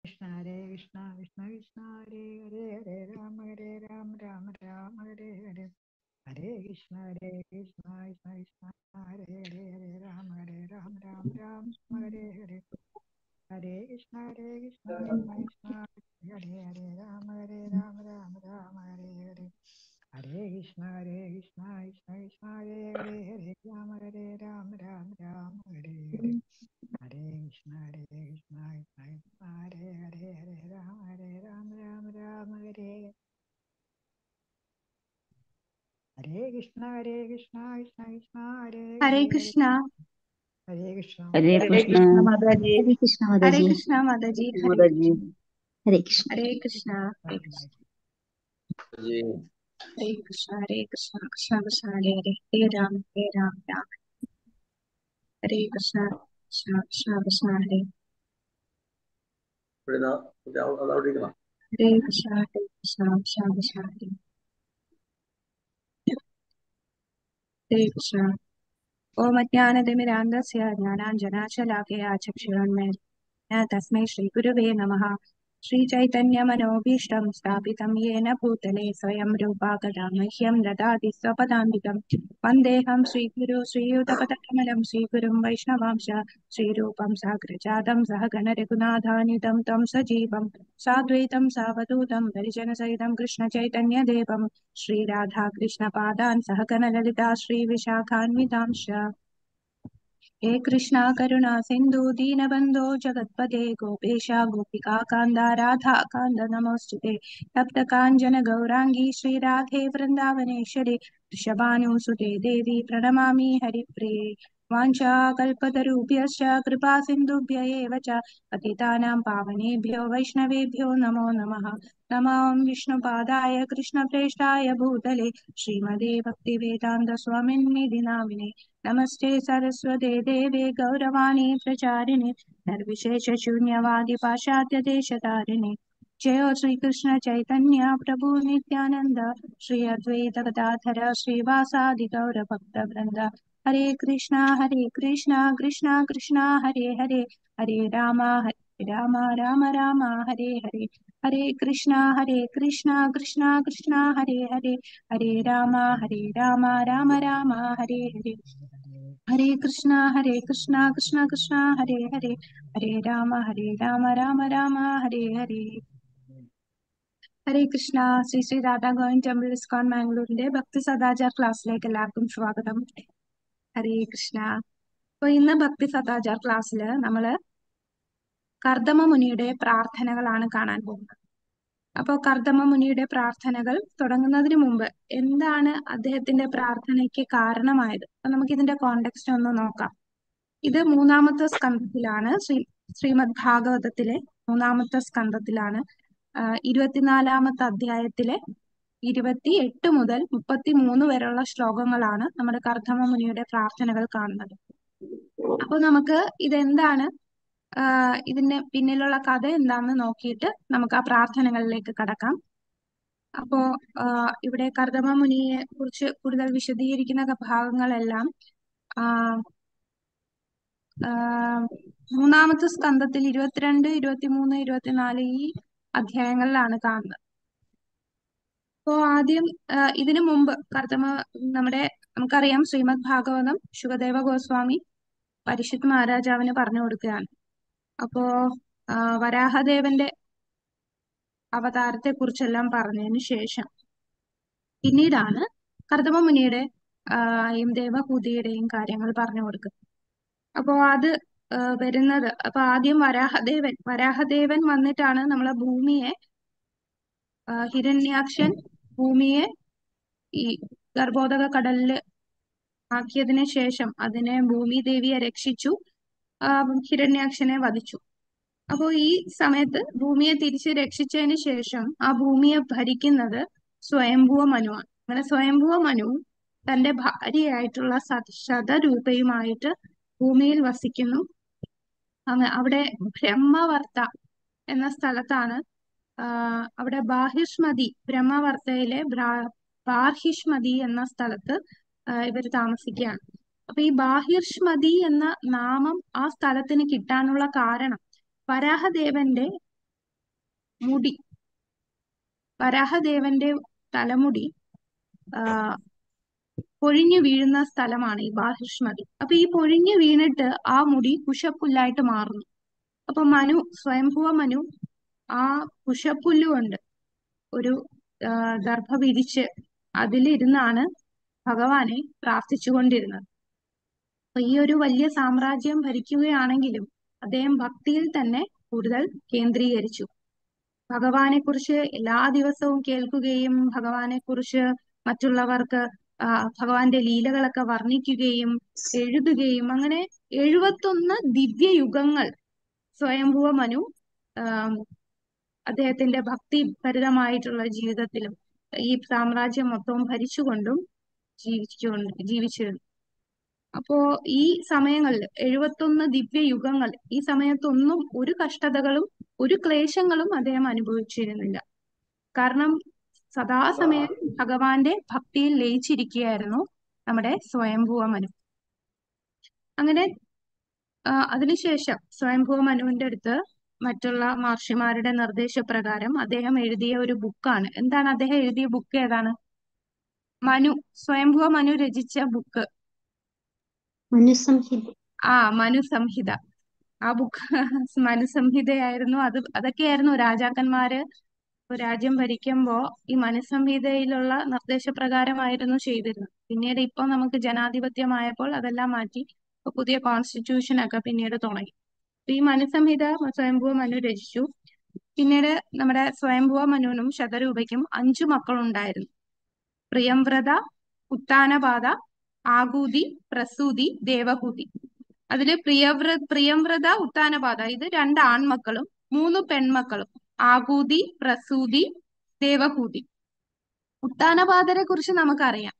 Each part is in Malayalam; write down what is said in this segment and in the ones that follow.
Krishna Krishna Krishna Hare Hare Hare Rama Rama Rama Hare Hare Hare Krishna Krishna Krishna Hare Hare Hare Rama Rama Rama Hare Hare Hare Krishna Krishna Krishna Hare Hare Rama Rama Hare Hare Hare Krishna Krishna Krishna Hare Hare Hare Rama Rama Hare Hare Hare Krishna Krishna Krishna Hare Hare Hare Rama Rama Hare Hare Krishna Krishna Krishna Hare Hare Hare Krishna. Hare Krishna Hare Hare Krishna. Krishna Mataji. Hare Krishna Hare Mataji. Krishna Mataji. Hare Mataji. Hare Krishna. Hare Krishna. Hare Krishna. Hare Krishna. Hare Krishna. Krishna Krishna Hare Hare. Hare Ram. Hare Ram. Ram. Hare Krishna. Krishna Krishna Krishna Hare. Hare Krishna. Hare Krishna. Krishna Krishna Hare. Hare Krishna. Om Ajnanatimirandasya Jnananjanashalakhya Chakshurunmilitam Tasmai Shri Gurave Namaha. Shri Chaitanya Manobhishtam Sthapitam Yena Bhutale Swayam Rupa Kadamahyam Dadati Swapadambikam Vandeham Shri Guru Shri Yudapatakalam Shri Gurum Vaishnavamsha Shri Rupam Sagrajadam Sahagana Raghunathanidam Tam Sajeevam Sadvaitam Savadutam Varijana Sahitam Krishna Chaitanya Devam Shri Radha Krishna Padan Sahagana Lalita Shri Vishakhanvitamsha हे कृष्णा करुणा सिंधु दीनबंधो जगत्पते गोपेशा गोपिका कांदा राधा कांद नमोस्तुते तप्त कांचन गौरांगी श्री राधे वृंदावनेश्वरी वृषभानुसुते देवी प्रणमामि हरिप्रिये वाञ्छा कल्पतरुभ्यश्च कृपा सिन्धुभ्य एव च पतितानां पावनेभ्यो वैष्णवेभ्यो नमो नमः नमो विष्णुपादाय कृष्णप्रेष्ठाय भूतले श्रीमते भक्तिवेदान्त स्वामिन्निधि नामिने नमस्ते सरस्वते देवे गौरवाणी प्रचारिणे निर्विशेष शून्यवादी पाश्चात्य देशतारिणे जय श्री कृष्ण चैतन्य प्रभु नित्यानंद श्री अद्वैत गदाधर श्रीवासादि गौर भक्त वृंद हरे कृष्णा कृष्णा कृष्णा हरे हरे हरे राम राम राम हरे हरे हरे कृष्णा कृष्णा कृष्णा हरे हरे हरे राम राम राम हरे हरे हरे कृष्णा कृष्णा कृष्णा हरे हरे हरे राम राम हरे हरे ഹരേ കൃഷ്ണ. ശ്രീ ശ്രീ രാധാ ഗോവിന്ദ് ടെമ്പിൾ ഇസ്കോൺ മാംഗ്ലൂരിന്റെ ഭക്തി സദാചാർ ക്ലാസ്സിലേക്ക് എല്ലാവർക്കും സ്വാഗതം. ഹരേ കൃഷ്ണ. അപ്പൊ ഇന്ന് ഭക്തി സദാചാർ ക്ലാസ്സില് നമ്മള് കർദമ മുനിയുടെ പ്രാർത്ഥനകളാണ് കാണാൻ പോകുന്നത്. അപ്പൊ കർദമ മുനിയുടെ പ്രാർത്ഥനകൾ തുടങ്ങുന്നതിന് മുമ്പ് എന്താണ് അദ്ദേഹത്തിന്റെ പ്രാർത്ഥനയ്ക്ക് കാരണമായത്, അപ്പൊ നമുക്ക് ഇതിന്റെ കോണ്ടെക്സ്റ്റ് ഒന്ന് നോക്കാം. ഇത് മൂന്നാമത്തെ സ്കന്ധത്തിലാണ്, ശ്രീമദ് ഭാഗവതത്തിലെ മൂന്നാമത്തെ സ്കന്ധത്തിലാണ്. 24-ാമത്തെ അധ്യായത്തിലെ 28 മുതൽ 33 വരെയുള്ള ശ്ലോകങ്ങളാണ് നമ്മുടെ കർദമ മുനിയുടെ പ്രാർത്ഥനകൾ കാണുന്നത്. അപ്പൊ നമുക്ക് ഇതെന്താണ്, ഇതിന്റെ പിന്നിലുള്ള കഥ എന്താണെന്ന് നോക്കിയിട്ട് നമുക്ക് ആ പ്രാർത്ഥനകളിലേക്ക് കടക്കാം. അപ്പോ ഇവിടെ കർദമ മുനിയെ കുറിച്ച് കൂടുതൽ വിശദീകരിക്കുന്ന ഭാഗങ്ങളെല്ലാം മൂന്നാമത്തെ സ്കന്ധത്തിൽ 22, 23, 24 ഈ അധ്യായങ്ങളിലാണ് കാണുന്നത്. അപ്പോ ആദ്യം ഇതിനു മുമ്പ് നമുക്കറിയാം ശ്രീമദ് ഭാഗവതം ശുകദേവ ഗോസ്വാമി പരിഷത്ത് മഹാരാജാവിന് പറഞ്ഞു കൊടുക്കുകയാണ്. അപ്പോ വരാഹദേവന്റെ അവതാരത്തെ കുറിച്ചെല്ലാം പറഞ്ഞതിന് ശേഷം പിന്നീടാണ് കർദമ മുനിയുടെ ദേവഹൂതിയുടെയും കാര്യങ്ങൾ പറഞ്ഞു കൊടുക്കുന്നത്. അപ്പോ അത് വരുന്നത്, അപ്പൊ ആദ്യം വരാഹദേവൻ വന്നിട്ടാണ് നമ്മളെ ഭൂമിയെ, ഹിരണ്യാക്ഷൻ ഭൂമിയെ ഈ ഗർഭോദക കടലില് ആക്കിയതിനു ശേഷം അതിനെ ഭൂമി ദേവിയെ രക്ഷിച്ചു, ഹിരണ്യാക്ഷനെ വധിച്ചു. അപ്പോ ഈ സമയത്ത് ഭൂമിയെ തിരിച്ച് രക്ഷിച്ചതിന് ശേഷം ആ ഭൂമിയെ ഭരിക്കുന്നത് സ്വയംഭുവ മനുവാണ്. അങ്ങനെ സ്വയംഭുവ മനു തന്റെ ഭാര്യയായിട്ടുള്ള ശതരൂപയുമായിട്ട് ഭൂമിയിൽ വസിക്കുന്നു. അവിടെ ബ്രഹ്മവർത്ത എന്ന സ്ഥലത്താണ്, അവിടെ ബ്രഹ്മവർത്തയിലെ ബാർഹിഷ്മതി എന്ന സ്ഥലത്ത് ഇവർ താമസിക്കുകയാണ്. അപ്പൊ ഈ ബാഹിർഷ്മതി എന്ന നാമം ആ സ്ഥലത്തിന് കിട്ടാനുള്ള കാരണം വരാഹദേവന്റെ മുടി, വരാഹദേവന്റെ തലമുടി ആ, പൊഴിഞ്ഞു വീഴുന്ന സ്ഥലമാണ് ഈ ബാർഹിഷ്മതി. അപ്പൊ ഈ പൊഴിഞ്ഞു വീണിട്ട് ആ മുടി കുശപ്പുല്ലായിട്ട് മാറുന്നു. അപ്പൊ സ്വയംഭുവ മനു ആ കുശപ്പുല്ല് കൊണ്ട് ഒരു ദർഭ വിരിച്ച് അതിലിരുന്നാണ് ഭഗവാനെ പ്രാർത്ഥിച്ചുകൊണ്ടിരുന്നത്. അപ്പൊ ഈ ഒരു വലിയ സാമ്രാജ്യം ഭരിക്കുകയാണെങ്കിലും അദ്ദേഹം ഭക്തിയിൽ തന്നെ കൂടുതൽ കേന്ദ്രീകരിച്ചു. ഭഗവാനെ കുറിച്ച് എല്ലാ ദിവസവും കേൾക്കുകയും ഭഗവാനെ കുറിച്ച് മറ്റുള്ളവർക്ക് ഭഗവാന്റെ ലീലകളൊക്കെ വർണ്ണിക്കുകയും എഴുതുകയും, അങ്ങനെ 71 ദിവ്യയുഗങ്ങൾ സ്വയംഭുവ മനു അദ്ദേഹത്തിന്റെ ഭക്തിഭരിതമായിട്ടുള്ള ജീവിതത്തിലും ഈ സാമ്രാജ്യം മൊത്തവും ഭരിച്ചുകൊണ്ടും ജീവിച്ചിരുന്നു. അപ്പോ ഈ സമയങ്ങളിൽ 71 ദിവ്യയുഗങ്ങൾ, ഈ സമയത്തൊന്നും ഒരു കഷ്ടതകളും ഒരു ക്ലേശങ്ങളും അദ്ദേഹം അനുഭവിച്ചിരുന്നില്ല. കാരണം സദാസമയം ഭഗവാന്റെ ഭക്തിയിൽ ലയിച്ചിരിക്കുകയായിരുന്നു നമ്മുടെ സ്വയംഭുവ മനു. അങ്ങനെ അതിനുശേഷം സ്വയംഭുവ മനുവിന്റെ അടുത്ത് മറ്റുള്ള മഹർഷിമാരുടെ നിർദ്ദേശപ്രകാരം അദ്ദേഹം എഴുതിയ ഒരു ബുക്കാണ്. എന്താണ് അദ്ദേഹം എഴുതിയ ബുക്ക്? ഏതാണ്? സ്വയംഭുവ മനു രചിച്ച ബുക്ക് മനുസംഹിത. ആ ബുക്ക് മനുസംഹിതയായിരുന്നു. അതൊക്കെയായിരുന്നു രാജാക്കന്മാര് രാജ്യം ഭരിക്കുമ്പോ ഈ മനുസംഹിതയിലുള്ള നിർദ്ദേശപ്രകാരമായിരുന്നു ചെയ്തിരുന്നത്. പിന്നീട് ഇപ്പൊ നമുക്ക് ജനാധിപത്യമായപ്പോൾ അതെല്ലാം മാറ്റി പുതിയ കോൺസ്റ്റിറ്റ്യൂഷൻ ഒക്കെ പിന്നീട് തുടങ്ങി. ഈ മനുസംഹിത സ്വയംഭുവ മനു രചിച്ചു. പിന്നീട് നമ്മുടെ സ്വയംഭുവ മനുവിനും ശതരൂപയ്ക്കും 5 മക്കളുണ്ടായിരുന്നു. പ്രിയംവ്രത, ഉത്താനപാത, ആകൂതി, പ്രസൂതി, ദേവഹൂതി. അതില് പ്രിയംവ്രത, ഉത്താനപാത ഇത് 2 ആൺമക്കളും 3 പെൺമക്കളും. ആകൂതി, പ്രസൂതി, ദേവഹൂതി. ഉത്താനപാദരെ കുറിച്ച് നമുക്കറിയാം.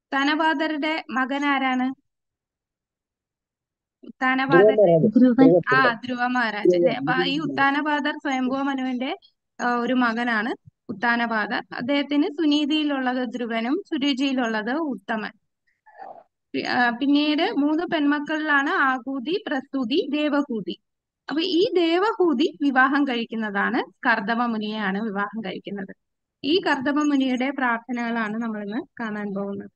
ഉത്താനപാദരുടെ മകൻ ആരാണ്? ഉത്താനപാദരുടെ ധ്രുവ മഹാരാജ് അല്ലെ. അപ്പൊ ഈ ഉത്താനപാദർ സ്വയംഭുവ മനുവിന്റെ ഒരു മകനാണ് ഉത്താനപാദർ. അദ്ദേഹത്തിന് സുനീതിയിലുള്ളത് ധ്രുവനും സുരുചിയിലുള്ളത് ഉത്തമൻ. പിന്നീട് 3 പെൺമക്കളിലാണ് ആകൂതി, പ്രസൂതി, ദേവഹൂതി. അപ്പൊ ഈ ദേവഹൂതി വിവാഹം കഴിക്കുന്നതാണ് കർദമ മുനിയെയാണ് വിവാഹം കഴിക്കുന്നത്. ഈ കർദമ മുനിയുടെ പ്രാർത്ഥനകളാണ് നമ്മളിന്ന് കാണാൻ പോകുന്നത്.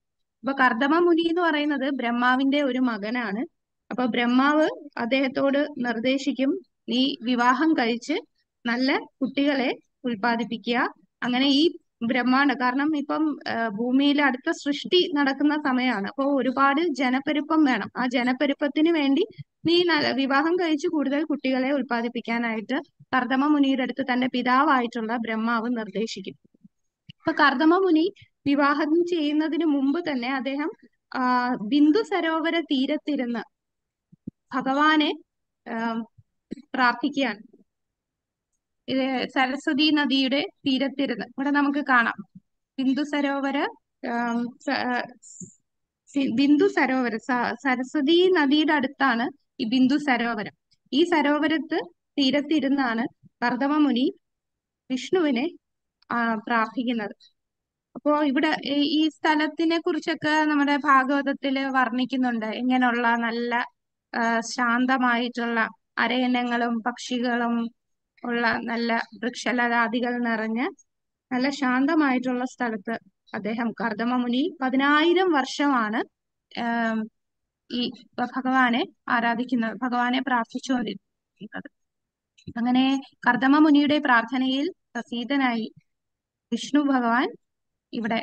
അപ്പൊ കർദമ മുനി എന്ന് പറയുന്നത് ബ്രഹ്മാവിന്റെ ഒരു മകനാണ്. അപ്പൊ ബ്രഹ്മാവ് അദ്ദേഹത്തോട് നിർദ്ദേശിക്കും, നീ വിവാഹം കഴിച്ച് നല്ല കുട്ടികളെ ഉൽപ്പാദിപ്പിക്കുക. അങ്ങനെ ഈ ബ്രഹ്മാണ്ഡം, കാരണം ഇപ്പം ഭൂമിയിൽ അടുത്ത സൃഷ്ടി നടക്കുന്ന സമയമാണ്. അപ്പോൾ ഒരുപാട് ജനപ്പെരുപ്പം വേണം. ആ ജനപ്പെരുപ്പത്തിന് വേണ്ടി നീ വിവാഹം കഴിച്ച് കൂടുതൽ കുട്ടികളെ ഉൽപ്പാദിപ്പിക്കാനായിട്ട് കർദമ മുനിയുടെ അടുത്ത് തന്റെ പിതാവായിട്ടുള്ള ബ്രഹ്മാവ് നിർദ്ദേശിക്കും. അപ്പൊ കർദമ മുനി വിവാഹം ചെയ്യുന്നതിന് മുമ്പ് തന്നെ അദ്ദേഹം ബിന്ദു സരോവര തീരത്തിരുന്ന് ഭഗവാനെ പ്രാർത്ഥിക്കുകയാണ്. ഇത് സരസ്വതി നദിയുടെ തീരത്തിരുന്ന് ഇവിടെ നമുക്ക് കാണാം. ബിന്ദു സരോവരം സരസ്വതി നദിയുടെ അടുത്താണ് ഈ ബിന്ദു സരോവരം. ഈ സരോവരത്ത് തീരത്തിരുന്നാണ് കർദമ മുനി വിഷ്ണുവിനെ പ്രാർത്ഥിക്കുന്നത്. അപ്പോ ഇവിടെ ഈ സ്ഥലത്തിനെ കുറിച്ചൊക്കെ നമ്മുടെ ഭാഗവതത്തില് വർണ്ണിക്കുന്നുണ്ട്. ഇങ്ങനെയുള്ള നല്ല ശാന്തമായിട്ടുള്ള അരയന്നങ്ങളും പക്ഷികളും ഉള്ള നല്ല വൃക്ഷലതാദികൾ നിറഞ്ഞ നല്ല ശാന്തമായിട്ടുള്ള സ്ഥലത്ത് അദ്ദേഹം കർദമ മുനി 10,000 വർഷമാണ് ഈ ഭഗവാനെ ആരാധിക്കുന്നത്, ഭഗവാനെ പ്രാർത്ഥിച്ചുകൊണ്ടിരിക്കുന്നത്. അങ്ങനെ കർദമ മുനിയുടെ പ്രാർത്ഥനയിൽ പ്രസീതനായി വിഷ്ണു ഭഗവാൻ ഇവിടെ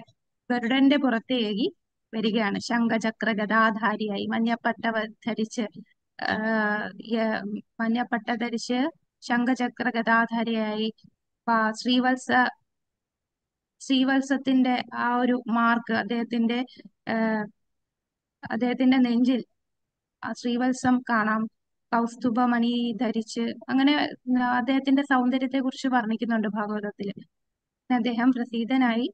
ഗരുഡന്റെ പുറത്തേകി വരികയാണ്. ശംഖചക്ര ഗദാധാരിയായി മഞ്ഞപ്പട്ട ധരിച്ച് ശംഖചക്ര ഗദാധാരിയായി ശ്രീവത്സത്തിന്റെ ആ ഒരു മാർക്ക് അദ്ദേഹത്തിന്റെ നെഞ്ചിൽ ആ ശ്രീവത്സം കാണാം. കൗസ്തുഭമണി ധരിച്ച്, അങ്ങനെ അദ്ദേഹത്തിന്റെ സൗന്ദര്യത്തെ കുറിച്ച് വർണ്ണിക്കുന്നുണ്ട് ഭാഗവതത്തില്. അദ്ദേഹം പ്രസീതനായി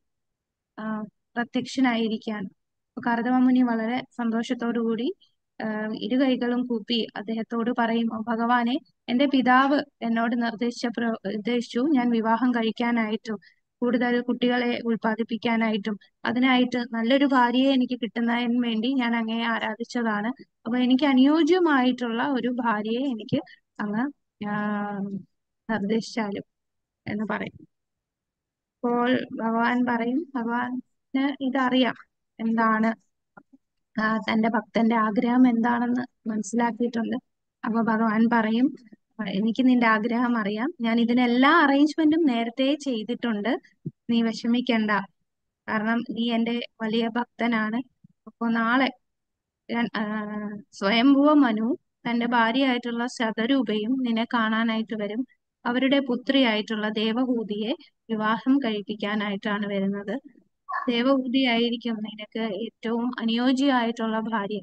പ്രത്യക്ഷനായിരിക്കുകയാണ്. കർദമ മുനി വളരെ സന്തോഷത്തോടു കൂടി ഇരുകൈകളും കൂപ്പി അദ്ദേഹത്തോട് പറയും, ഭഗവാനെ, എന്റെ പിതാവ് എന്നോട് നിർദ്ദേശിച്ചു ഞാൻ വിവാഹം കഴിക്കാനായിട്ടും കൂടുതൽ കുട്ടികളെ ഉൽപ്പാദിപ്പിക്കാനായിട്ടും അതിനായിട്ട് നല്ലൊരു ഭാര്യയെ എനിക്ക് കിട്ടുന്നതിന് വേണ്ടി ഞാൻ അങ്ങയെ ആരാധിച്ചതാണ്. അപ്പൊ എനിക്ക് അനുയോജ്യമായിട്ടുള്ള ഒരു ഭാര്യയെ എനിക്ക് അങ്ങ് നിർദ്ദേശിച്ചാലും എന്ന് പറയും. അപ്പോൾ ഭഗവാൻ പറയും, ഭഗവാന് ഇതറിയാം, എന്താണ് തന്റെ ഭക്തന്റെ ആഗ്രഹം എന്താണെന്ന് മനസ്സിലാക്കിയിട്ടുണ്ട്. അപ്പൊ ഭഗവാൻ പറയും, എനിക്ക് നിന്റെ ആഗ്രഹം അറിയാം, ഞാൻ ഇതിനെല്ലാ അറേഞ്ച്മെന്റും നേരത്തെ ചെയ്തിട്ടുണ്ട്, നീ വിഷമിക്കണ്ട, കാരണം നീ എന്റെ വലിയ ഭക്തനാണ്. അപ്പൊ നാളെ സ്വയംഭുവ മനു തന്റെ ഭാര്യയായിട്ടുള്ള ശതരൂപയും നിന്നെ കാണാനായിട്ട് വരും. അവരുടെ പുത്രിയായിട്ടുള്ള ദേവഹൂതിയെ വിവാഹം കഴിപ്പിക്കാനായിട്ടാണ് വരുന്നത്. ദേവഹൂതിയായിരിക്കും നിനക്ക് ഏറ്റവും അനുയോജ്യമായിട്ടുള്ള ഭാര്യ.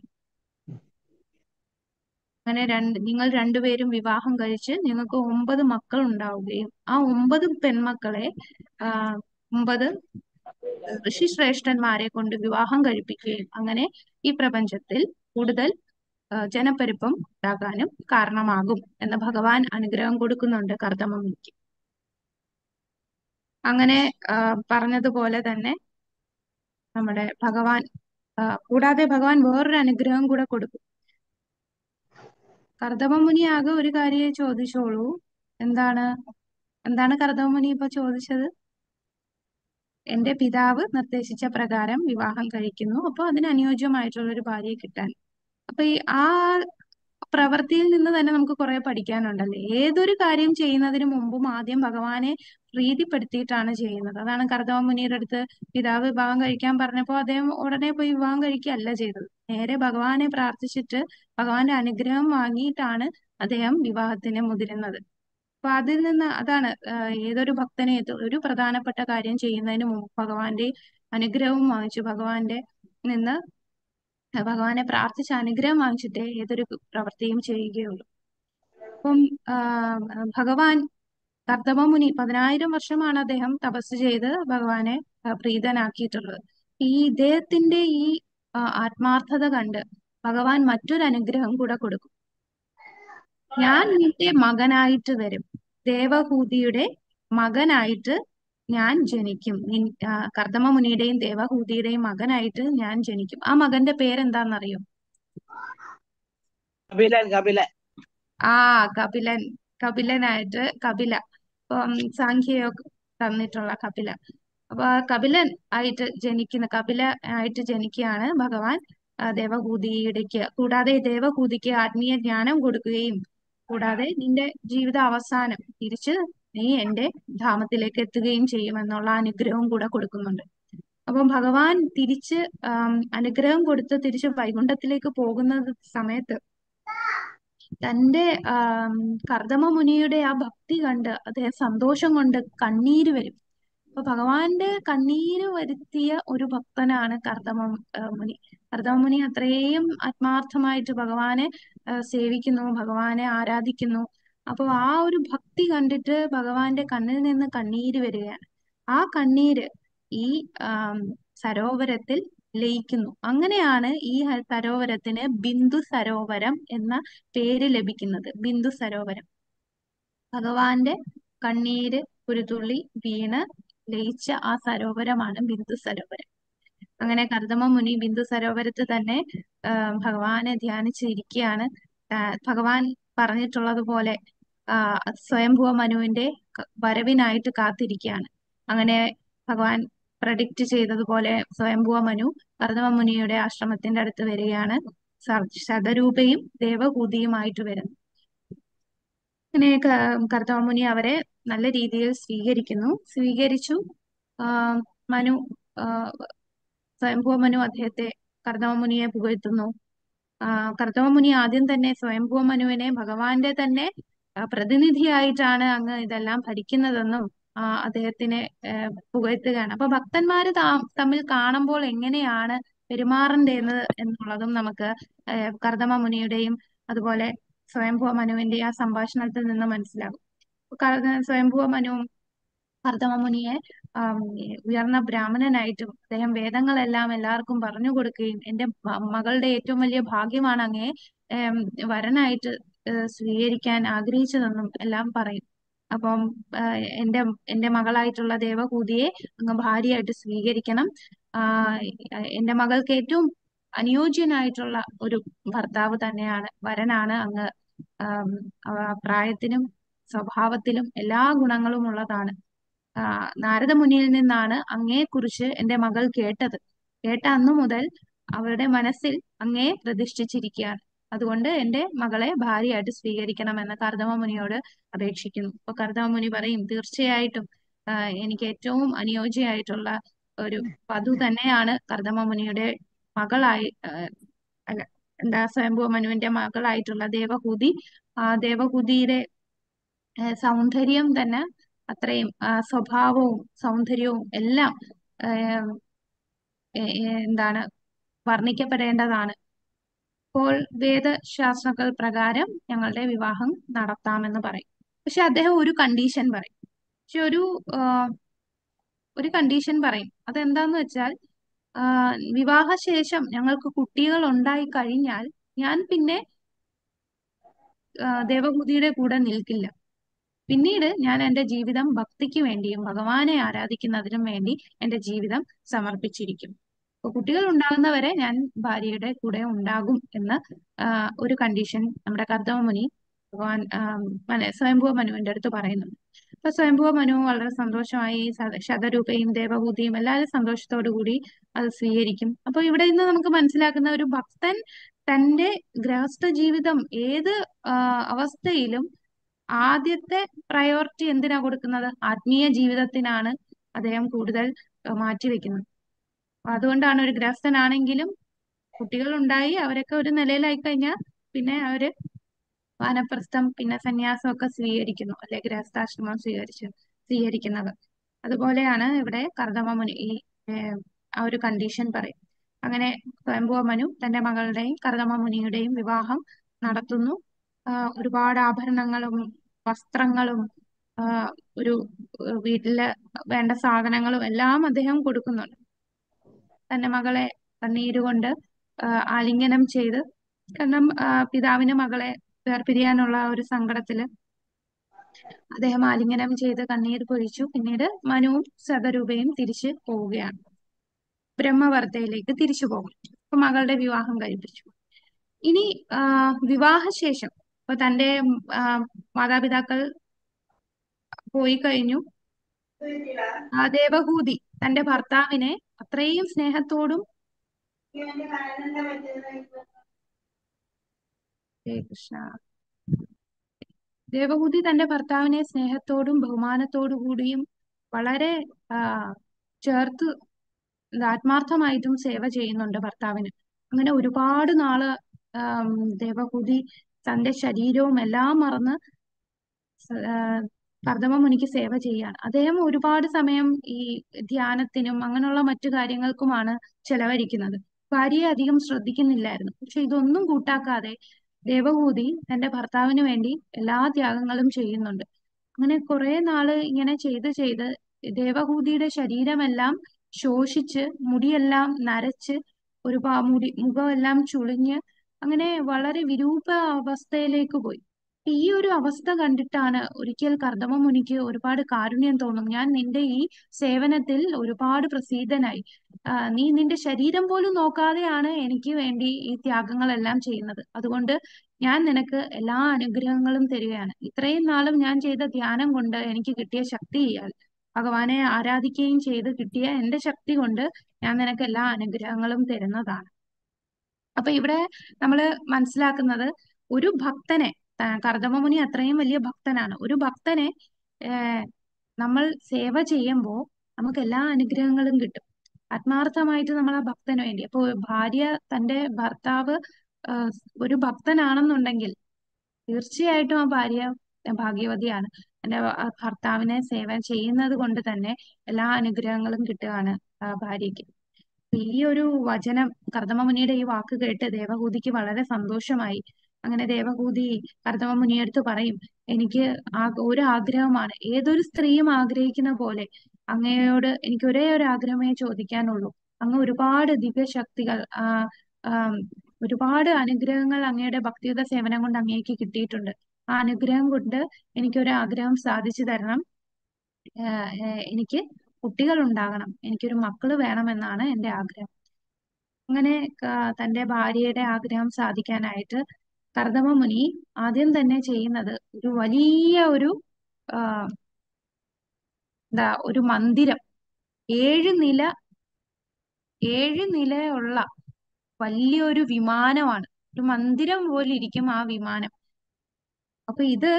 അങ്ങനെ നിങ്ങൾ രണ്ടുപേരും വിവാഹം കഴിച്ച് നിങ്ങൾക്ക് 9 മക്കൾ ഉണ്ടാവുകയും ആ 9 പെൺമക്കളെ ആ 9 ഋഷിശ്രേഷ്ഠന്മാരെ കൊണ്ട് വിവാഹം കഴിപ്പിക്കുകയും അങ്ങനെ ഈ പ്രപഞ്ചത്തിൽ കൂടുതൽ ജനപ്പെരുപ്പം ഉണ്ടാകാനും കാരണമാകും എന്ന് ഭഗവാൻ അനുഗ്രഹം കൊടുക്കുന്നുണ്ട് കർദമമുനിക്ക്. അങ്ങനെ പറഞ്ഞതുപോലെ തന്നെ നമ്മുടെ ഭഗവാൻ കൂടാതെ ഭഗവാൻ വേറൊരു അനുഗ്രഹം കൂടെ കൊടുക്കും. കർദമമുനി ആകെ ഒരു കാര്യമേ ചോദിച്ചോളൂ. എന്താണ് കർദമമുനി ഇപ്പൊ ചോദിച്ചത്? എന്റെ പിതാവ് നിർദ്ദേശിച്ച പ്രകാരം വിവാഹം കഴിക്കുന്നു, അപ്പൊ അതിന് അനുയോജ്യമായിട്ടുള്ള ഒരു ഭാര്യയെ കിട്ടാൻ. അപ്പൊ ആ പ്രവൃത്തിയിൽ നിന്ന് തന്നെ നമുക്ക് കുറെ പഠിക്കാനുണ്ടല്ലേ. ഏതൊരു കാര്യം ചെയ്യുന്നതിന് മുമ്പും ആദ്യം ഭഗവാനെ പ്രീതിപ്പെടുത്തിയിട്ടാണ് ചെയ്യുന്നത്. അതാണ് കർദമ മുനിയുടെ അടുത്ത് പിതാവ് വിവാഹം കഴിക്കാൻ പറഞ്ഞപ്പോൾ അദ്ദേഹം ഉടനെ പോയി വിവാഹം കഴിക്കുകയല്ല ചെയ്തത്. നേരെ ഭഗവാനെ പ്രാർത്ഥിച്ചിട്ട് ഭഗവാന്റെ അനുഗ്രഹം വാങ്ങിയിട്ടാണ് അദ്ദേഹം വിവാഹത്തിന് മുതിരുന്നത്. അപ്പൊ അതിൽ നിന്ന് അതാണ് ഏതൊരു ഭക്തനെ ഒരു പ്രധാനപ്പെട്ട കാര്യം ചെയ്യുന്നതിന് മുമ്പ് ഭഗവാന്റെ അനുഗ്രഹവും വാങ്ങിച്ചു ഭഗവാനെ പ്രാർത്ഥിച്ച് അനുഗ്രഹം വാങ്ങിച്ചിട്ടേ ഏതൊരു പ്രവൃത്തിയും ചെയ്യുകയുള്ളൂ. അപ്പം ഭഗവാൻ കർദമമുനി 10,000 വർഷമാണ് അദ്ദേഹം തപസ് ചെയ്ത് ഭഗവാനെ പ്രീതനാക്കിയിട്ടുള്ളത്. ഈ ഇദ്ദേഹത്തിന്റെ ഈ ആത്മാർത്ഥത കണ്ട് ഭഗവാൻ മറ്റൊരു അനുഗ്രഹം കൂടെ കൊടുക്കും. ഞാൻ നിന്റെ മകനായിട്ട് വരും, ദേവഹൂതിയുടെ മകനായിട്ട് ഞാൻ ജനിക്കും. കർദമമുനിയുടെയും ദേവഹൂതിയുടെയും മകനായിട്ട് ഞാൻ ജനിക്കും. ആ മകന്റെ പേരെന്താണെന്നറിയോ? കപിലനായിട്ട് കപില. ഇപ്പം സാഖ്യയൊക്കെ തന്നിട്ടുള്ള കപില. അപ്പൊ കപിലൻ ആയിട്ട് ജനിക്കുകയാണ് ഭഗവാൻ ദേവഹൂതിയുടെക്ക്. കൂടാതെ ദേവഹൂതിക്ക് ആത്മീയ ജ്ഞാനം കൊടുക്കുകയും കൂടാതെ നിന്റെ ജീവിത അവസാനം തിരിച്ച് നീ എന്റെ ധാമത്തിലേക്ക് എത്തുകയും ചെയ്യുമെന്നുള്ള അനുഗ്രഹവും കൂടെ കൊടുക്കുന്നുണ്ട്. അപ്പം ഭഗവാൻ തിരിച്ച് അനുഗ്രഹം കൊടുത്ത് തിരിച്ച് വൈകുണ്ഠത്തിലേക്ക് പോകുന്ന സമയത്ത് തന്റെ കർദമമുനിയുടെ ആ ഭക്തി കണ്ട് അദ്ദേഹം സന്തോഷം കൊണ്ട് കണ്ണീര് വരും. അപ്പൊ ഭഗവാന്റെ കണ്ണീര് വരുത്തിയ ഒരു ഭക്തനാണ് കർദമമുനി. കർദമമുനി അത്രയും ആത്മാർത്ഥമായിട്ട് ഭഗവാനെ സേവിക്കുന്നു, ഭഗവാനെ ആരാധിക്കുന്നു. അപ്പൊ ആ ഒരു ഭക്തി കണ്ടിട്ട് ഭഗവാന്റെ കണ്ണിൽ നിന്ന് കണ്ണീര് വരികയാണ്. ആ കണ്ണീര് ഈ സരോവരത്തിൽ ലയിക്കുന്നു. അങ്ങനെയാണ് ഈ സരോവരത്തിന് ബിന്ദു സരോവരം എന്ന പേര് ലഭിക്കുന്നത്. ബിന്ദു സരോവരം, ഭഗവാന്റെ കണ്ണീര് ഒരു തുള്ളി വീണ് ലയിച്ച ആ സരോവരമാണ് ബിന്ദു സരോവരം. അങ്ങനെ കർദമമുനി ബിന്ദു സരോവരത്ത് തന്നെ ഭഗവാനെ ധ്യാനിച്ചിരിക്കുകയാണ്. ഭഗവാൻ പറഞ്ഞിട്ടുള്ളതുപോലെ സ്വയംഭുവ മനുവിന്റെ വരവിനായിട്ട് കാത്തിരിക്കുകയാണ്. അങ്ങനെ ഭഗവാൻ പ്രഡിക്റ്റ് ചെയ്തതുപോലെ സ്വയംഭുവ മനു കർദമമുനിയുടെ ആശ്രമത്തിന്റെ അടുത്ത് വരികയാണ്. ശതരൂപയും ദേവഹൂതിയുമായിട്ട് വരുന്നു. അങ്ങനെ കർദമമുനി അവരെ നല്ല രീതിയിൽ സ്വീകരിച്ചു. മനു സ്വയംഭുവ മനു അദ്ദേഹത്തെ കർദമമുനിയെ പുകഴ്ത്തുന്നു. കർദമമുനി ആദ്യം തന്നെ സ്വയംഭുവ മനുവിനെ ഭഗവാന്റെ തന്നെ പ്രതിനിധിയായിട്ടാണ് അങ്ങ് ഇതെല്ലാം ഭരിക്കുന്നതെന്നും അദ്ദേഹത്തിനെ പുകഴ്ത്തുകയാണ്. അപ്പൊ ഭക്തന്മാര് തമ്മിൽ കാണുമ്പോൾ എങ്ങനെയാണ് പെരുമാറേണ്ടത് എന്നുള്ളതും നമുക്ക് കർദമമുനിയുടെയും അതുപോലെ സ്വയംഭുവ മനുവിന്റെ ആ സംഭാഷണത്തിൽ നിന്ന് മനസ്സിലാകും. സ്വയംഭുവ മനുവും കർദമമുനിയെ ഉയർന്ന ബ്രാഹ്മണനായിട്ടും അദ്ദേഹം വേദങ്ങളെല്ലാം എല്ലാവർക്കും പറഞ്ഞു കൊടുക്കുകയും എന്റെ മകളുടെ ഏറ്റവും വലിയ ഭാഗ്യമാണ് അങ്ങയെ വരനായിട്ട് സ്വീകരിക്കാൻ ആഗ്രഹിച്ചതെന്നും എല്ലാം പറയും. അപ്പം എന്റെ മകളായിട്ടുള്ള ദേവഹൂതിയെ അങ്ങ് ഭാര്യയായിട്ട് സ്വീകരിക്കണം. എന്റെ മകൾക്ക് ഏറ്റവും അനുയോജ്യനായിട്ടുള്ള ഒരു ഭർത്താവ് തന്നെയാണ്, വരനാണ് അങ്ങ്. പ്രായത്തിനും സ്വഭാവത്തിലും എല്ലാ ഗുണങ്ങളും ഉള്ളതാണ്. നാരദ മുനിയിൽ നിന്നാണ് അങ്ങയെക്കുറിച്ച് എന്റെ മകൾ കേട്ടത്. കേട്ട അന്നു മുതൽ അവരുടെ മനസ്സിൽ അങ്ങയെ പ്രതിഷ്ഠിച്ചിരിക്കുകയാണ്. അതുകൊണ്ട് എന്റെ മകളെ ഭാര്യയായിട്ട് സ്വീകരിക്കണമെന്ന് കർദമ മുനിയോട് അപേക്ഷിക്കുന്നു. അപ്പൊ കർദമ മുനി പറയും, തീർച്ചയായിട്ടും എനിക്ക് ഏറ്റവും അനുയോജ്യമായിട്ടുള്ള ഒരു വധു തന്നെയാണ് കർദമ മുനിയുടെ മകളായി അല്ല എന്താ സ്വയംഭുവ മനുവിന്റെ മകളായിട്ടുള്ള ദേവഹൂതി. ആ ദേവഹൂതിയുടെ സൗന്ദര്യം തന്നെ അത്രയും സ്വഭാവവും സൗന്ദര്യവും എല്ലാം ഏഹ്, എന്താണ് വർണ്ണിക്കപ്പെടേണ്ടതാണ്. അപ്പോൾ വേദശാസ്ത്രങ്ങൾ പ്രകാരം ഞങ്ങളുടെ വിവാഹം നടത്താമെന്ന് പറയും. പക്ഷെ അദ്ദേഹം ഒരു കണ്ടീഷൻ പറയും. പക്ഷെ ഒരു കണ്ടീഷൻ പറയും. അതെന്താന്ന് വെച്ചാൽ വിവാഹശേഷം ഞങ്ങൾക്ക് കുട്ടികൾ ഉണ്ടായി കഴിഞ്ഞാൽ ഞാൻ പിന്നെ ദേവഹൂതിയുടെ കൂടെ നിൽക്കില്ല. പിന്നീട് ഞാൻ എന്റെ ജീവിതം ഭക്തിക്ക് വേണ്ടിയും ഭഗവാനെ ആരാധിക്കുന്നതിനും വേണ്ടി എന്റെ ജീവിതം സമർപ്പിച്ചിരിക്കും. അപ്പൊ കുട്ടികൾ ഉണ്ടാകുന്നവരെ ഞാൻ ഭാര്യയുടെ കൂടെ ഉണ്ടാകും എന്ന് ഒരു കണ്ടീഷൻ നമ്മുടെ കർദമ മുനി ഭഗവാൻ സ്വയംഭുവ മനുവിന്റെ അടുത്ത് പറയുന്നുണ്ട്. അപ്പൊ സ്വയംഭുവ മനു വളരെ സന്തോഷമായി, ശതരൂപയും ദേവഹൂതിയും എല്ലാവരും സന്തോഷത്തോടു കൂടി അത് സ്വീകരിക്കും. അപ്പൊ ഇവിടെ നിന്ന് നമുക്ക് മനസ്സിലാക്കുന്ന ഒരു ഭക്തൻ തന്റെ ഗൃഹസ്ഥ ജീവിതം ഏത് അവസ്ഥയിലും ആദ്യത്തെ പ്രയോറിറ്റി എന്തിനാ കൊടുക്കുന്നത്? ആത്മീയ ജീവിതത്തിനാണ് അദ്ദേഹം കൂടുതൽ മാറ്റിവെക്കുന്നത്. അപ്പൊ അതുകൊണ്ടാണ് ഒരു ഗൃഹസ്ഥനാണെങ്കിലും കുട്ടികൾ ഉണ്ടായി അവരൊക്കെ ഒരു നിലയിലായി കഴിഞ്ഞാൽ പിന്നെ അവര് വാനപ്രസ്ഥം പിന്നെ സന്യാസം ഒക്കെ സ്വീകരിക്കുന്നു, അല്ലെ ഗൃഹസ്ഥാശ്രമം സ്വീകരിക്കുന്നത്. അതുപോലെയാണ് ഇവിടെ കർദമ മുനി ആ ഒരു കണ്ടീഷൻ പറയും. അങ്ങനെ സ്വയംഭുവ മനു തന്റെ മകളുടെയും കർദമ മുനിയുടെയും വിവാഹം നടത്തുന്നു. ഒരുപാട് ആഭരണങ്ങളും വസ്ത്രങ്ങളും ഒരു വീട്ടില് വേണ്ട സാധനങ്ങളും എല്ലാം അദ്ദേഹം കൊടുക്കുന്നുണ്ട്. തന്റെ മകളെ കണ്ണീരുകൊണ്ട് ആലിംഗനം ചെയ്ത്, കാരണം പിതാവിന് മകളെ വേർപിരിയാനുള്ള ഒരു സങ്കടത്തില് അദ്ദേഹം ആലിംഗനം ചെയ്ത് കണ്ണീർ പൊഴിച്ചു. പിന്നീട് മനുവും ശതരൂപയും തിരിച്ചു പോവുകയാണ്, ബ്രഹ്മവർദ്ധയിലേക്ക് തിരിച്ചു പോകും. അപ്പൊ മകളുടെ വിവാഹം കഴിപ്പിച്ചു. ഇനി വിവാഹശേഷം ഇപ്പൊ തന്റെ മാതാപിതാക്കൾ പോയി കഴിഞ്ഞു. ദേവഹൂതി തന്റെ ഭർത്താവിനെ അത്രയും സ്നേഹത്തോടും കൃഷ്ണ ദേവഹൂതി തന്റെ ഭർത്താവിനെ സ്നേഹത്തോടും ബഹുമാനത്തോടു കൂടിയും വളരെ ചേർത്ത് ആത്മാർത്ഥമായിട്ടും സേവ ചെയ്യുന്നുണ്ട് ഭർത്താവിന്. അങ്ങനെ ഒരുപാട് നാള് ദേവഹൂതി തന്റെ ശരീരവും എല്ലാം മറന്ന് കർദമ മുനിക്ക് സേവ ചെയ്യാണ്. അദ്ദേഹം ഒരുപാട് സമയം ഈ ധ്യാനത്തിനും അങ്ങനെയുള്ള മറ്റു കാര്യങ്ങൾക്കുമാണ് ചെലവഴിക്കുന്നത്. ഭാര്യയെ അധികം ശ്രദ്ധിക്കുന്നില്ലായിരുന്നു. പക്ഷെ ഇതൊന്നും കൂട്ടാക്കാതെ ദേവഹൂതി തന്റെ ഭർത്താവിന് വേണ്ടി എല്ലാ ത്യാഗങ്ങളും ചെയ്യുന്നുണ്ട്. അങ്ങനെ കുറെ നാള് ഇങ്ങനെ ചെയ്ത് ചെയ്ത് ദേവഹൂതിയുടെ ശരീരമെല്ലാം ശോഷിച്ച് മുടിയെല്ലാം നരച്ച് മുഖമെല്ലാം ചുളിഞ്ഞ് അങ്ങനെ വളരെ വിരൂപ അവസ്ഥയിലേക്ക് പോയി. ഈ ഒരു അവസ്ഥ കണ്ടിട്ടാണ് ഒരിക്കൽ കർദമ മുനിക്ക് ഒരുപാട് കാരുണ്യം തോന്നും. ഞാൻ നിന്റെ ഈ സേവനത്തിൽ ഒരുപാട് പ്രസീതനായി. നീ നിന്റെ ശരീരം പോലും നോക്കാതെയാണ് എനിക്ക് വേണ്ടി ഈ ത്യാഗങ്ങളെല്ലാം ചെയ്യുന്നത്. അതുകൊണ്ട് ഞാൻ നിനക്ക് എല്ലാ അനുഗ്രഹങ്ങളും തരികയാണ്. ഇത്രയും നാളും ഞാൻ ചെയ്ത ധ്യാനം കൊണ്ട് എനിക്ക് കിട്ടിയ ശക്തിയാൽ ഭഗവാനെ ആരാധിക്കുകയും ചെയ്ത് കിട്ടിയ എന്റെ ശക്തി കൊണ്ട് ഞാൻ നിനക്ക് എല്ലാ അനുഗ്രഹങ്ങളും തരുന്നതാണ്. അപ്പൊ ഇവിടെ നമ്മൾ മനസ്സിലാക്കുന്നത് ഒരു ഭക്തനെ കർദമ മുനി അത്രയും വലിയ ഭക്തനാണ്. ഒരു ഭക്തനെ നമ്മൾ സേവ ചെയ്യുമ്പോൾ നമുക്ക് എല്ലാ അനുഗ്രഹങ്ങളും കിട്ടും. ആത്മാർത്ഥമായിട്ട് നമ്മൾ ആ ഭക്തന് വേണ്ടി. അപ്പൊ ഭാര്യ തന്റെ ഭർത്താവ് ഒരു ഭക്തനാണെന്നുണ്ടെങ്കിൽ തീർച്ചയായിട്ടും ആ ഭാര്യ ഭാഗ്യവതിയാണ്. തന്റെ ഭർത്താവിനെ സേവ ചെയ്യുന്നത് കൊണ്ട് തന്നെ എല്ലാ അനുഗ്രഹങ്ങളും കിട്ടുകയാണ് ഭാര്യയ്ക്ക്. ഈ ഒരു വചനം കർദമ മുനിയുടെ ഈ വാക്ക് കേട്ട് ദേവഹൂതിക്ക് വളരെ സന്തോഷമായി. അങ്ങനെ ദേവഹൂതി കർദമ മുനിയടുത്ത് പറയും, എനിക്ക് ഒരു ആഗ്രഹമാണ്, ഏതൊരു സ്ത്രീയും ആഗ്രഹിക്കുന്ന പോലെ അങ്ങയോട് എനിക്ക് ഒരേ ഒരു ആഗ്രഹമേ ചോദിക്കാനുള്ളൂ. അങ്ങ് ഒരുപാട് ദിവ്യശക്തികൾ ഒരുപാട് അനുഗ്രഹങ്ങൾ അങ്ങയുടെ ഭക്തിയുത സേവനം കൊണ്ട് അങ്ങേക്ക് കിട്ടിയിട്ടുണ്ട്. ആ അനുഗ്രഹം കൊണ്ട് എനിക്കൊരു ആഗ്രഹം സാധിച്ചു തരണം. എനിക്ക് കുട്ടികൾ ഉണ്ടാകണം, എനിക്കൊരു മക്കള് വേണമെന്നാണ് എന്റെ ആഗ്രഹം. അങ്ങനെ തന്റെ ഭാര്യയുടെ ആഗ്രഹം സാധിക്കാനായിട്ട് കർദമ മുനി ആദ്യം തന്നെ ചെയ്യുന്നത് ഒരു വലിയ ഒരു ആ, എന്താ ഒരു മന്ദിരം, ഏഴ് നില ഏഴ് നിലയുള്ള വലിയൊരു വിമാനമാണ്. ഒരു മന്ദിരം പോലെ ഇരിക്കും ആ വിമാനം. അപ്പൊ ഇത്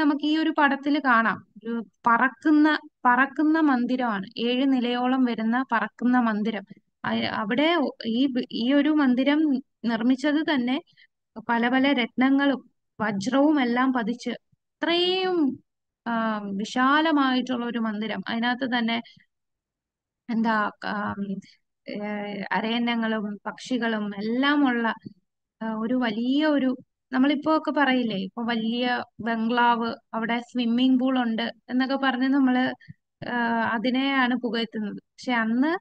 നമുക്ക് ഈ ഒരു പടത്തിൽ കാണാം. ഒരു പറക്കുന്ന പറക്കുന്ന മന്ദിരമാണ്. ഏഴ് നിലയോളം വരുന്ന പറക്കുന്ന മന്ദിരം. അവിടെ ഈ ഒരു മന്ദിരം നിർമ്മിച്ചത് തന്നെ പല പല രത്നങ്ങളും വജ്രവും എല്ലാം പതിച്ച് അത്രയും വിശാലമായിട്ടുള്ള ഒരു മന്ദിരം. അതിനകത്ത് തന്നെ എന്താ ആം, അരയന്നങ്ങളും പക്ഷികളും എല്ലാം ഉള്ള ഒരു വലിയ ഒരു, നമ്മളിപ്പോ ഒക്കെ പറയില്ലേ, ഇപ്പൊ വലിയ ബംഗ്ലാവ്, അവിടെ സ്വിമ്മിംഗ് പൂൾ ഉണ്ട് എന്നൊക്കെ പറഞ്ഞ് നമ്മള് അതിനെയാണ് പുകഴ്ത്തുന്നത്. പക്ഷെ അന്ന്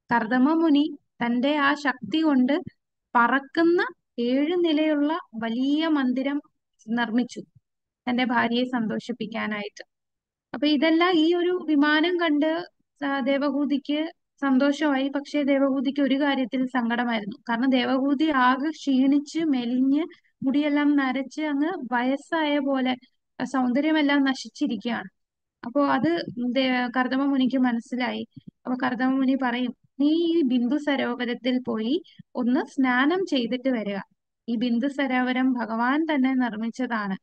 കർദമ മുനി തന്റെ ആ ശക്തി കൊണ്ട് പറക്കുന്ന ഏഴ് നിലയുള്ള വലിയ മന്ദിരം നിർമ്മിച്ചു തന്റെ ഭാര്യയെ സന്തോഷിപ്പിക്കാനായിട്ട്. അപ്പൊ ഇതെല്ലാം ഈ ഒരു വിമാനം കണ്ട് ദേവഹൂതിക്ക് സന്തോഷമായി. പക്ഷേ ദേവഹൂതിക്ക് ഒരു കാര്യത്തിൽ സങ്കടമായിരുന്നു. കാരണം ദേവഹൂതി ആകെ ക്ഷീണിച്ച് മെലിഞ്ഞ് മുടിയെല്ലാം നരച്ച് അങ്ങ് വയസ്സായ പോലെ സൗന്ദര്യമെല്ലാം നശിച്ചിരിക്കുകയാണ്. അപ്പോ അത് കർദമ മുനിക്ക് മനസ്സിലായി. അപ്പൊ കർദമ മുനി പറയും, നീ ഈ ബിന്ദു സരോവരത്തിൽ പോയി ഒന്ന് സ്നാനം ചെയ്തിട്ട് വരിക. ഈ ബിന്ദു സരോവരം ഭഗവാൻ തന്നെ നിർമ്മിച്ചതാണ്.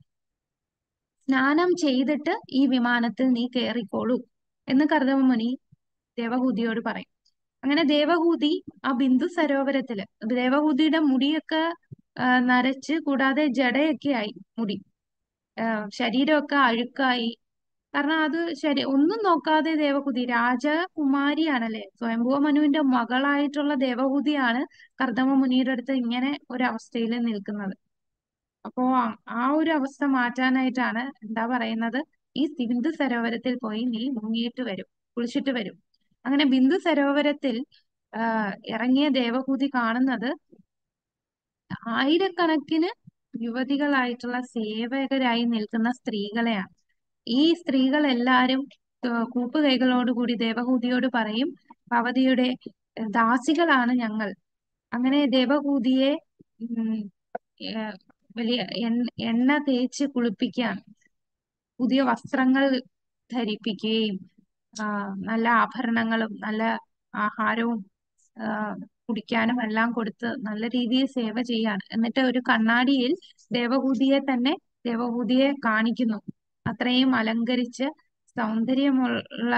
സ്നാനം ചെയ്തിട്ട് ഈ വിമാനത്തിൽ നീ കയറിക്കോളൂ എന്ന് കർദമ മുനി ദേവഹൂതിയോട് പറയും. അങ്ങനെ ദേവഹൂതി ആ ബിന്ദു സരോവരത്തില്, ദേവഹൂതിയുടെ മുടിയൊക്കെ നരച്ച്, കൂടാതെ ജടയൊക്കെ ആയി മുടി, ശരീരമൊക്കെ അഴുക്കായി. കാരണം അത് ഒന്നും നോക്കാതെ ദേവഹൂതി രാജകുമാരിയാണല്ലേ, സ്വയംഭുവ മനുവിന്റെ മകളായിട്ടുള്ള ദേവഹൂതിയാണ് കർദമ മുനിയുടെ അടുത്ത് ഇങ്ങനെ ഒരു അവസ്ഥയിൽ നിൽക്കുന്നത്. അപ്പോ ആ ഒരു അവസ്ഥ മാറ്റാനായിട്ടാണ് എന്താ പറയുന്നത്, ഈ ബിന്ദു സരോവരത്തിൽ പോയി നീ മുങ്ങിയിട്ട് വരും, കുളിച്ചിട്ട് വരും. അങ്ങനെ ബിന്ദു സരോവരത്തിൽ ഇറങ്ങിയ ദേവഹൂതി കാണുന്നത് ആയിരക്കണക്കിന് യുവതികളായിട്ടുള്ള സേവകരായി നിൽക്കുന്ന സ്ത്രീകളെയാണ്. ഈ സ്ത്രീകൾ എല്ലാരും കൂപ്പുകൈകളോടുകൂടി ദേവഹൂതിയോട് പറയും, ഭവതിയുടെ ദാസികളാണ് ഞങ്ങൾ. അങ്ങനെ ദേവഹൂതിയെ ഉം, ഏഹ്, വലിയ എണ്ണ തേച്ച് കുളിപ്പിക്കുകയാണ്. പുതിയ വസ്ത്രങ്ങൾ ധരിപ്പിക്കുകയും നല്ല ആഭരണങ്ങളും നല്ല ആഹാരവും ആ, കുടിക്കാനും എല്ലാം കൊടുത്ത് നല്ല രീതിയിൽ സേവ ചെയ്യാണ്. എന്നിട്ട് ഒരു കണ്ണാടിയിൽ ദേവഹൂതിയെ കാണിക്കുന്നു. അത്രയും അലങ്കരിച്ച് സൗന്ദര്യമുള്ള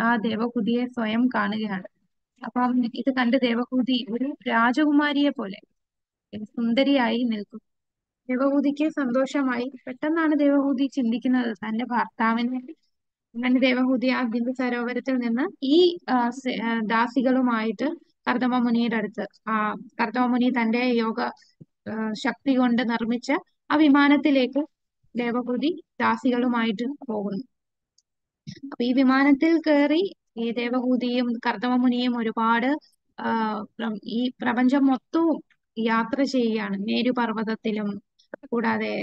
ആ ദേവഹൂതിയെ സ്വയം കാണുകയാണ്. അപ്പം ഇത് കണ്ട് ദേവഹൂതി ഒരു രാജകുമാരിയെ പോലെ സുന്ദരിയായി നിൽക്കും. ദേവഹൂതിക്ക് സന്തോഷമായി. പെട്ടെന്നാണ് ദേവഹൂതി ചിന്തിക്കുന്നത് തന്റെ ഭർത്താവിനെ. അങ്ങനെ ദേവഹൂതി ആ ബിന്ദു സരോവരത്തിൽ നിന്ന് ഈ ദാസികളുമായിട്ട് കർദമ മുനിയുടെ അടുത്ത്, കർദമ മുനി തന്റെ യോഗ ശക്തി കൊണ്ട് നിർമ്മിച്ച ആ വിമാനത്തിലേക്ക് ദേവഹൂതി ദാസികളുമായിട്ട് പോകുന്നു. അപ്പൊ ഈ വിമാനത്തിൽ കയറി ഈ ദേവഹൂതിയും കർദമ മുനിയും ഒരുപാട് ഈ പ്രപഞ്ചം മൊത്തവും യാത്ര ചെയ്യുകയാണ്. മേരുപർവ്വതത്തിലും കൂടാതെ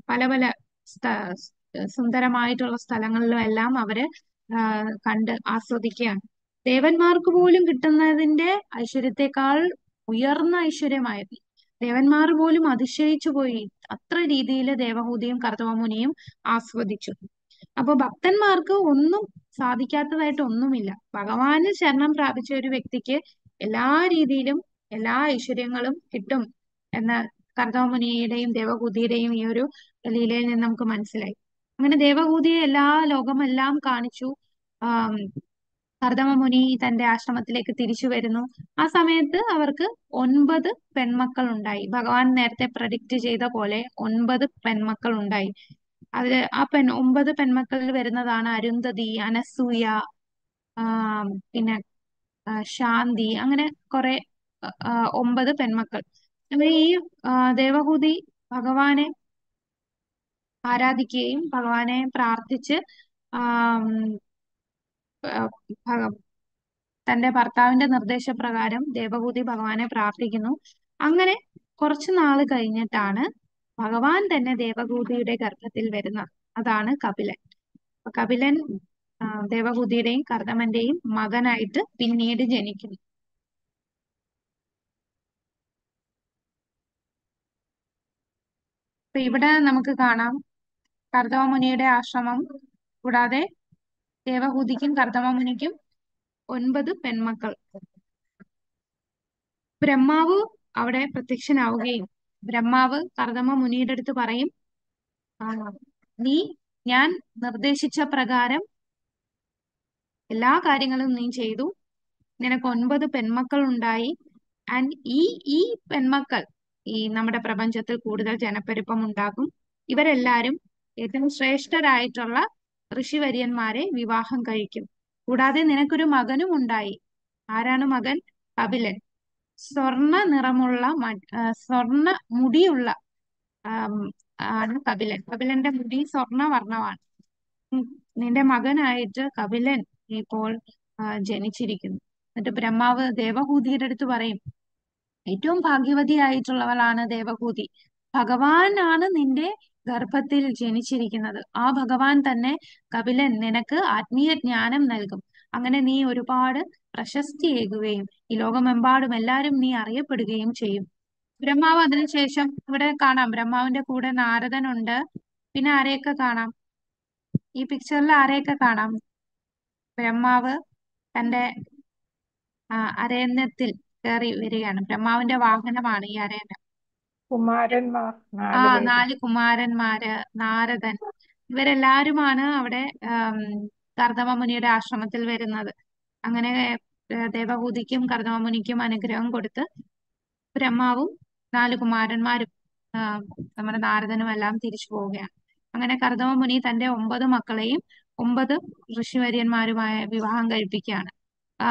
പല പല സുന്ദരമായിട്ടുള്ള സ്ഥലങ്ങളിലും എല്ലാം അവര് കണ്ട് ആസ്വദിക്കുകയാണ്. ദേവന്മാർക്ക് പോലും കിട്ടുന്നതിന്റെ ഐശ്വര്യത്തെക്കാൾ ഉയർന്ന ഐശ്വര്യമായിരുന്നു. ദേവന്മാർ പോലും അതിശയിച്ചു പോയി. അത്ര രീതിയിൽ ദേവഹൂതിയും കർദമ മുനിയും ആസ്വദിച്ചു. അപ്പൊ ഭക്തന്മാർക്ക് ഒന്നും സാധിക്കാത്തതായിട്ട് ഒന്നുമില്ല. ഭഗവാനിൽ ശരണം പ്രാപിച്ച ഒരു വ്യക്തിക്ക് എല്ലാ രീതിയിലും എല്ലാ ഐശ്വര്യങ്ങളും കിട്ടും എന്ന് കർദമമുനിയുടെയും ദേവഹൂതിയുടെയും ഈ ഒരു ലീലയിൽ നിന്ന് നമുക്ക് മനസ്സിലായി. അങ്ങനെ ദേവഹൂതിയെ ലോകമെല്ലാം കാണിച്ചു. കർദമ മുനി തന്റെ ആശ്രമത്തിലേക്ക് തിരിച്ചു വരുന്നു. ആ സമയത്ത് അവർക്ക് 9 പെൺമക്കൾ ഉണ്ടായി. ഭഗവാൻ നേരത്തെ പ്രഡിക്റ്റ് ചെയ്ത പോലെ 9 പെൺമക്കൾ ഉണ്ടായി. അതില് ആ 9 പെൺമക്കളിൽ വരുന്നതാണ് അരുന്ധതി, അനസൂയ, പിന്നെ ശാന്തി, അങ്ങനെ കുറെ 9 പെൺമക്കൾ. അപ്പൊ ഈ ദേവഹൂതി ഭഗവാനെ ആരാധിക്കുകയും ഭഗവാനെ പ്രാർത്ഥിച്ച് തന്റെ ഭർത്താവിന്റെ നിർദ്ദേശപ്രകാരം ദേവഹൂതി ഭഗവാനെ പ്രാർത്ഥിക്കുന്നു. അങ്ങനെ കുറച്ചു നാള് കഴിഞ്ഞിട്ടാണ് ഭഗവാൻ തന്നെ ദേവഹൂതിയുടെ ഗർഭത്തിൽ വരുന്നത്. അതാണ് കപിലൻ. കപിലൻ ദേവഹൂതിയുടെയും കർദമന്റെയും മകനായിട്ട് പിന്നീട് ജനിക്കുന്നു. അപ്പൊ ഇവിടെ നമുക്ക് കാണാം കർദമ മുനിയുടെ ആശ്രമം കൂടാതെ ദേവഹൂതിക്കും കർദമ മുനിക്കും 9 പെൺമക്കൾ. ബ്രഹ്മാവ് അവിടെ പ്രത്യക്ഷനാവുകയും ബ്രഹ്മാവ് കർദമ മുനിയുടെ അടുത്ത് പറയും, ആ, നീ ഞാൻ നിർദ്ദേശിച്ച പ്രകാരം എല്ലാ കാര്യങ്ങളും നീ ചെയ്തു, നിനക്ക് 9 പെൺമക്കൾ ഉണ്ടായി. ആൻഡ് ഈ പെൺമക്കൾ ഈ നമ്മുടെ പ്രപഞ്ചത്തിൽ കൂടുതൽ ജനപ്പെരുപ്പം ഉണ്ടാക്കും. ഇവരെല്ലാരും ഏറ്റവും ശ്രേഷ്ഠരായിട്ടുള്ള ഋഷിവര്യന്മാരെ വിവാഹം കഴിക്കും. കൂടാതെ നിനക്കൊരു മകനും ഉണ്ടായി. ആരാണ് മകൻ? കപിലൻ. സ്വർണ നിറമുള്ള സ്വർണ മുടിയുള്ള ആം, ആണ് കപിലൻ. കപിലന്റെ മുടി സ്വർണവർണ്ണമാണ്. ഉം, നിന്റെ മകനായിട്ട് കപിലൻ ഇപ്പോൾ ജനിച്ചിരിക്കുന്നു. എന്നിട്ട് ബ്രഹ്മാവ് ദേവഹൂതിയുടെ അടുത്ത് പറയും, ഏറ്റവും ഭാഗ്യവതിയായിട്ടുള്ളവളാണ് ദേവഹൂതി. ഭഗവാനാണ് നിന്റെ ഗർഭത്തിൽ ജനിച്ചിരിക്കുന്നത്. ആ ഭഗവാൻ തന്നെ കപിലൻ നിനക്ക് ആത്മീയ ജ്ഞാനം നൽകും. അങ്ങനെ നീ ഒരുപാട് പ്രശസ്തിയേകുകയും ഈ ലോകമെമ്പാടും എല്ലാരും നീ അറിയപ്പെടുകയും ചെയ്യും. ബ്രഹ്മാവ് അതിനുശേഷം ഇവിടെ കാണാം, ബ്രഹ്മാവിന്റെ കൂടെ നാരദനുണ്ട്. പിന്നെ ആരെയൊക്കെ കാണാം? ഈ പിക്ചറിൽ ആരെയൊക്കെ കാണാം? ബ്രഹ്മാവ് തന്റെ അരയന്നത്തിൽ കയറി വരികയാണ്. ബ്രഹ്മാവിന്റെ വാഹനമാണ് ഈ അരയന്നം. കുമാരന്മാർ ആ 4 പേര്. 4 കുമാരന്മാര്, നാരദൻ, ഇവരെല്ലാരുമാണ് അവിടെ കർദമ മുനിയുടെ ആശ്രമത്തിൽ വരുന്നത്. അങ്ങനെ ദേവഹൂതിക്കും കർദമ മുനിക്കും അനുഗ്രഹം കൊടുത്ത് ബ്രഹ്മാവും 4 കുമാരന്മാരും നമ്മുടെ നാരദനും എല്ലാം തിരിച്ചു പോവുകയാണ്. അങ്ങനെ കർദമ മുനി തന്റെ 9 മക്കളെയും 9 ഋഷിവര്യന്മാരുമായി വിവാഹം കഴിപ്പിക്കുകയാണ്. ആ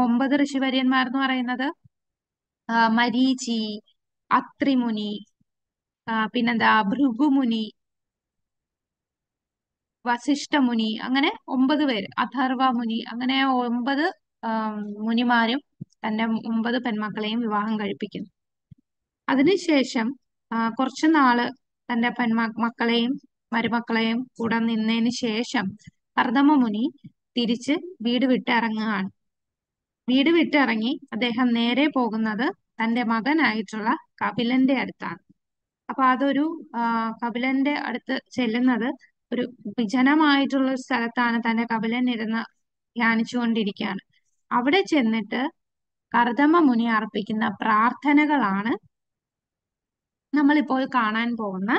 9 ഋഷിവര്യന്മാർ എന്ന് പറയുന്നത് മരീചി, അത്രിമുനി, പിന്നെന്താ ഭൃഗുമുനി, വസിഷ്ഠമുനി, അങ്ങനെ 9 പേര്, അഥർവ മുനി, അങ്ങനെ 9 മുനിമാരും തന്റെ 9 പെൺമക്കളെയും വിവാഹം കഴിപ്പിക്കുന്നു. അതിനുശേഷം കുറച്ചു നാള് തന്റെ മക്കളെയും മരുമക്കളെയും കൂടെ നിന്നതിന് ശേഷം കർദമ മുനി തിരിച്ച് വീട് വിട്ടിറങ്ങുകയാണ്. വീട് വിട്ടിറങ്ങി അദ്ദേഹം നേരെ പോകുന്നത് തന്റെ മകനായിട്ടുള്ള കപിലന്റെ അടുത്താണ്. അപ്പൊ അതൊരു കപിലന്റെ അടുത്ത് ചെല്ലുന്നത് ഒരു വിജനമായിട്ടുള്ള ഒരു സ്ഥലത്താണ് തന്റെ കപിലൻ ഇരുന്ന് ധ്യാനിച്ചുകൊണ്ടിരിക്കുകയാണ്. അവിടെ ചെന്നിട്ട് കർദമ മുനി അർപ്പിക്കുന്ന പ്രാർത്ഥനകളാണ് നമ്മളിപ്പോൾ കാണാൻ പോകുന്ന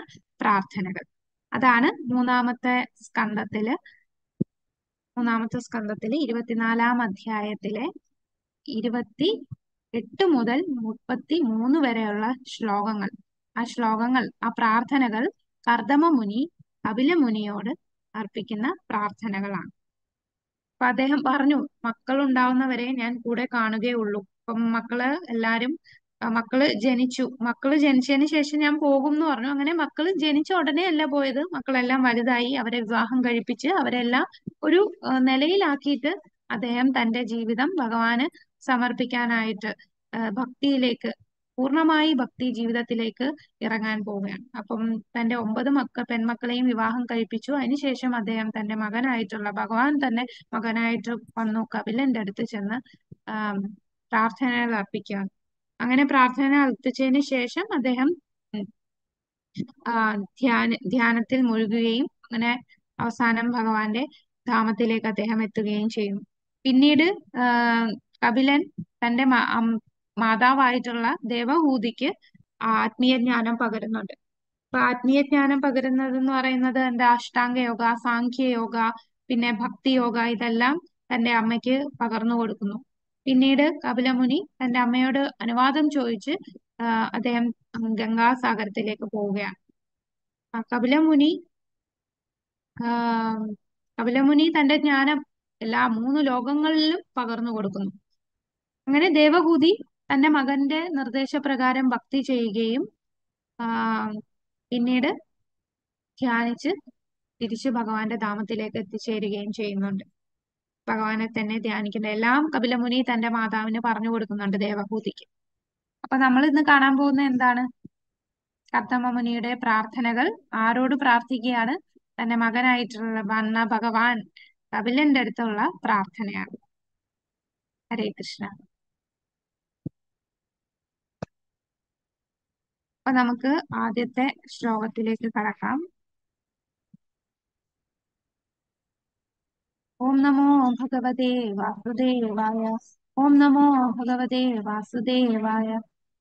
പ്രാർത്ഥനകൾ. അതാണ് മൂന്നാമത്തെ സ്കന്ധത്തില് 24-ാം അധ്യായത്തിലെ 28 മുതൽ 33 വരെയുള്ള ശ്ലോകങ്ങൾ. ആ പ്രാർത്ഥനകൾ കർദമ മുനി കപില മുനിയോട് അർപ്പിക്കുന്ന പ്രാർത്ഥനകളാണ്. അപ്പൊ അദ്ദേഹം പറഞ്ഞു, മക്കൾ ഉണ്ടാവുന്നവരെ ഞാൻ കൂടെ കാണുകയുള്ളൂ. അപ്പം മക്കള് ജനിച്ചതിന് ശേഷം ഞാൻ പോകും എന്ന് പറഞ്ഞു. അങ്ങനെ മക്കള് ജനിച്ച ഉടനെ അല്ല പോയത്. മക്കളെല്ലാം വലുതായി, അവരെ വിവാഹം കഴിപ്പിച്ച് അവരെല്ലാം ഒരു നിലയിലാക്കിയിട്ട് അദ്ദേഹം തന്റെ ജീവിതം ഭഗവാന് സമർപ്പിക്കാനായിട്ട് ഭക്തിയിലേക്ക്, പൂർണ്ണമായി ഭക്തി ജീവിതത്തിലേക്ക് ഇറങ്ങാൻ പോവുകയാണ്. അപ്പം തന്റെ 9 പെൺമക്കളെയും വിവാഹം കഴിപ്പിച്ചു. അതിനുശേഷം അദ്ദേഹം തന്റെ മകനായിട്ടുള്ള ഭഗവാൻ തന്നെ മകനായിട്ട് വന്നു കപിലന്റെ അടുത്ത് ചെന്ന് പ്രാർത്ഥനകൾ അർപ്പിക്കുകയാണ്. അങ്ങനെ പ്രാർത്ഥന അർപ്പിച്ചതിന് ശേഷം അദ്ദേഹം ധ്യാനത്തിൽ മുഴുകുകയും അങ്ങനെ അവസാനം ഭഗവാന്റെ ധാമത്തിലേക്ക് അദ്ദേഹം എത്തുകയും ചെയ്യുന്നു. പിന്നീട് കപിലൻ തന്റെ മാതാവായിട്ടുള്ള ദേവഹൂതിക്ക് ആത്മീയ ജ്ഞാനം പകരുന്നുണ്ട്. അപ്പൊ ആത്മീയ ജ്ഞാനം പകരുന്നത് എന്ന് പറയുന്നത് എന്താ? അഷ്ടാംഗ യോഗ, സാഖ്യയോഗ, പിന്നെ ഭക്തി യോഗ, ഇതെല്ലാം തന്റെ അമ്മയ്ക്ക് പകർന്നു കൊടുക്കുന്നു. പിന്നീട് കപിലമുനി തന്റെ അമ്മയോട് അനുവാദം ചോദിച്ച് അദ്ദേഹം ഗംഗാസാഗരത്തിലേക്ക് പോവുകയാണ്. കപിലമുനി തന്റെ ജ്ഞാനം എല്ലാ 3 ലോകങ്ങളിലും പകർന്നു കൊടുക്കുന്നു. അങ്ങനെ ദേവഹൂതി തന്റെ മകന്റെ നിർദ്ദേശപ്രകാരം ഭക്തി ചെയ്യുകയും പിന്നീട് ധ്യാനിച്ച് തിരിച്ച് ഭഗവാന്റെ ധാമത്തിലേക്ക് എത്തിച്ചേരുകയും ചെയ്യുന്നുണ്ട്. ഭഗവാനെ തന്നെ ധ്യാനിക്കേണ്ട എല്ലാം കപിലമുനി തന്റെ മാതാവിന് പറഞ്ഞു കൊടുക്കുന്നുണ്ട് ദേവഹൂതിക്ക്. അപ്പൊ നമ്മൾ ഇന്ന് കാണാൻ പോകുന്ന എന്താണ്? കർദമ മുനിയുടെ പ്രാർത്ഥനകൾ. ആരോട് പ്രാർത്ഥിക്കുകയാണ്? തന്റെ മകനായിട്ടുള്ള ഭഗവാൻ കപിലന്റെ അടുത്തുള്ള പ്രാർത്ഥനയാണ്. ഹരേ കൃഷ്ണ. അപ്പൊ നമുക്ക് ആദ്യത്തെ ശ്ലോകത്തിലേക്ക് കടക്കാം. ഓം നമോ ഭഗവതേ വാസുദേവായ. ഓം നമോ ഭഗവതേ വാസുദേവായ.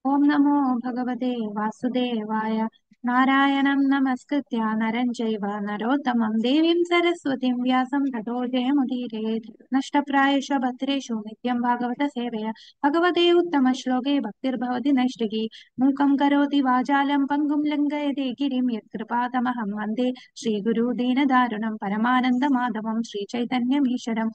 ഓം നമോ ഭഗവതേ വാസുദേവായ. നാരായണം നമസ്കൃത്യ നരം ചൈവ നരോത്തമം ദേവീം സരസ്വതിം വ്യാസം തതോ ജയമുദീരയേത്. നഷ്ടപ്രായേഷു ഭദ്രേഷു നിത്യം ഭാഗവത സേവയ. ഭഗവതേ ഉത്തമ ശ്ലോകേ ഭക്തിർഭവതി നൈഷ്ഠികി. മൂകം കരോതി വാചാലം പങ്കും ലംഘയതേ ഗിരിം യത്കൃപാതമഹം വന്ദേ ശ്രീഗുരു ദീനദാരുണം പരമാനന്ദമാധവം ശ്രീചൈതന്യമീശ്വരം.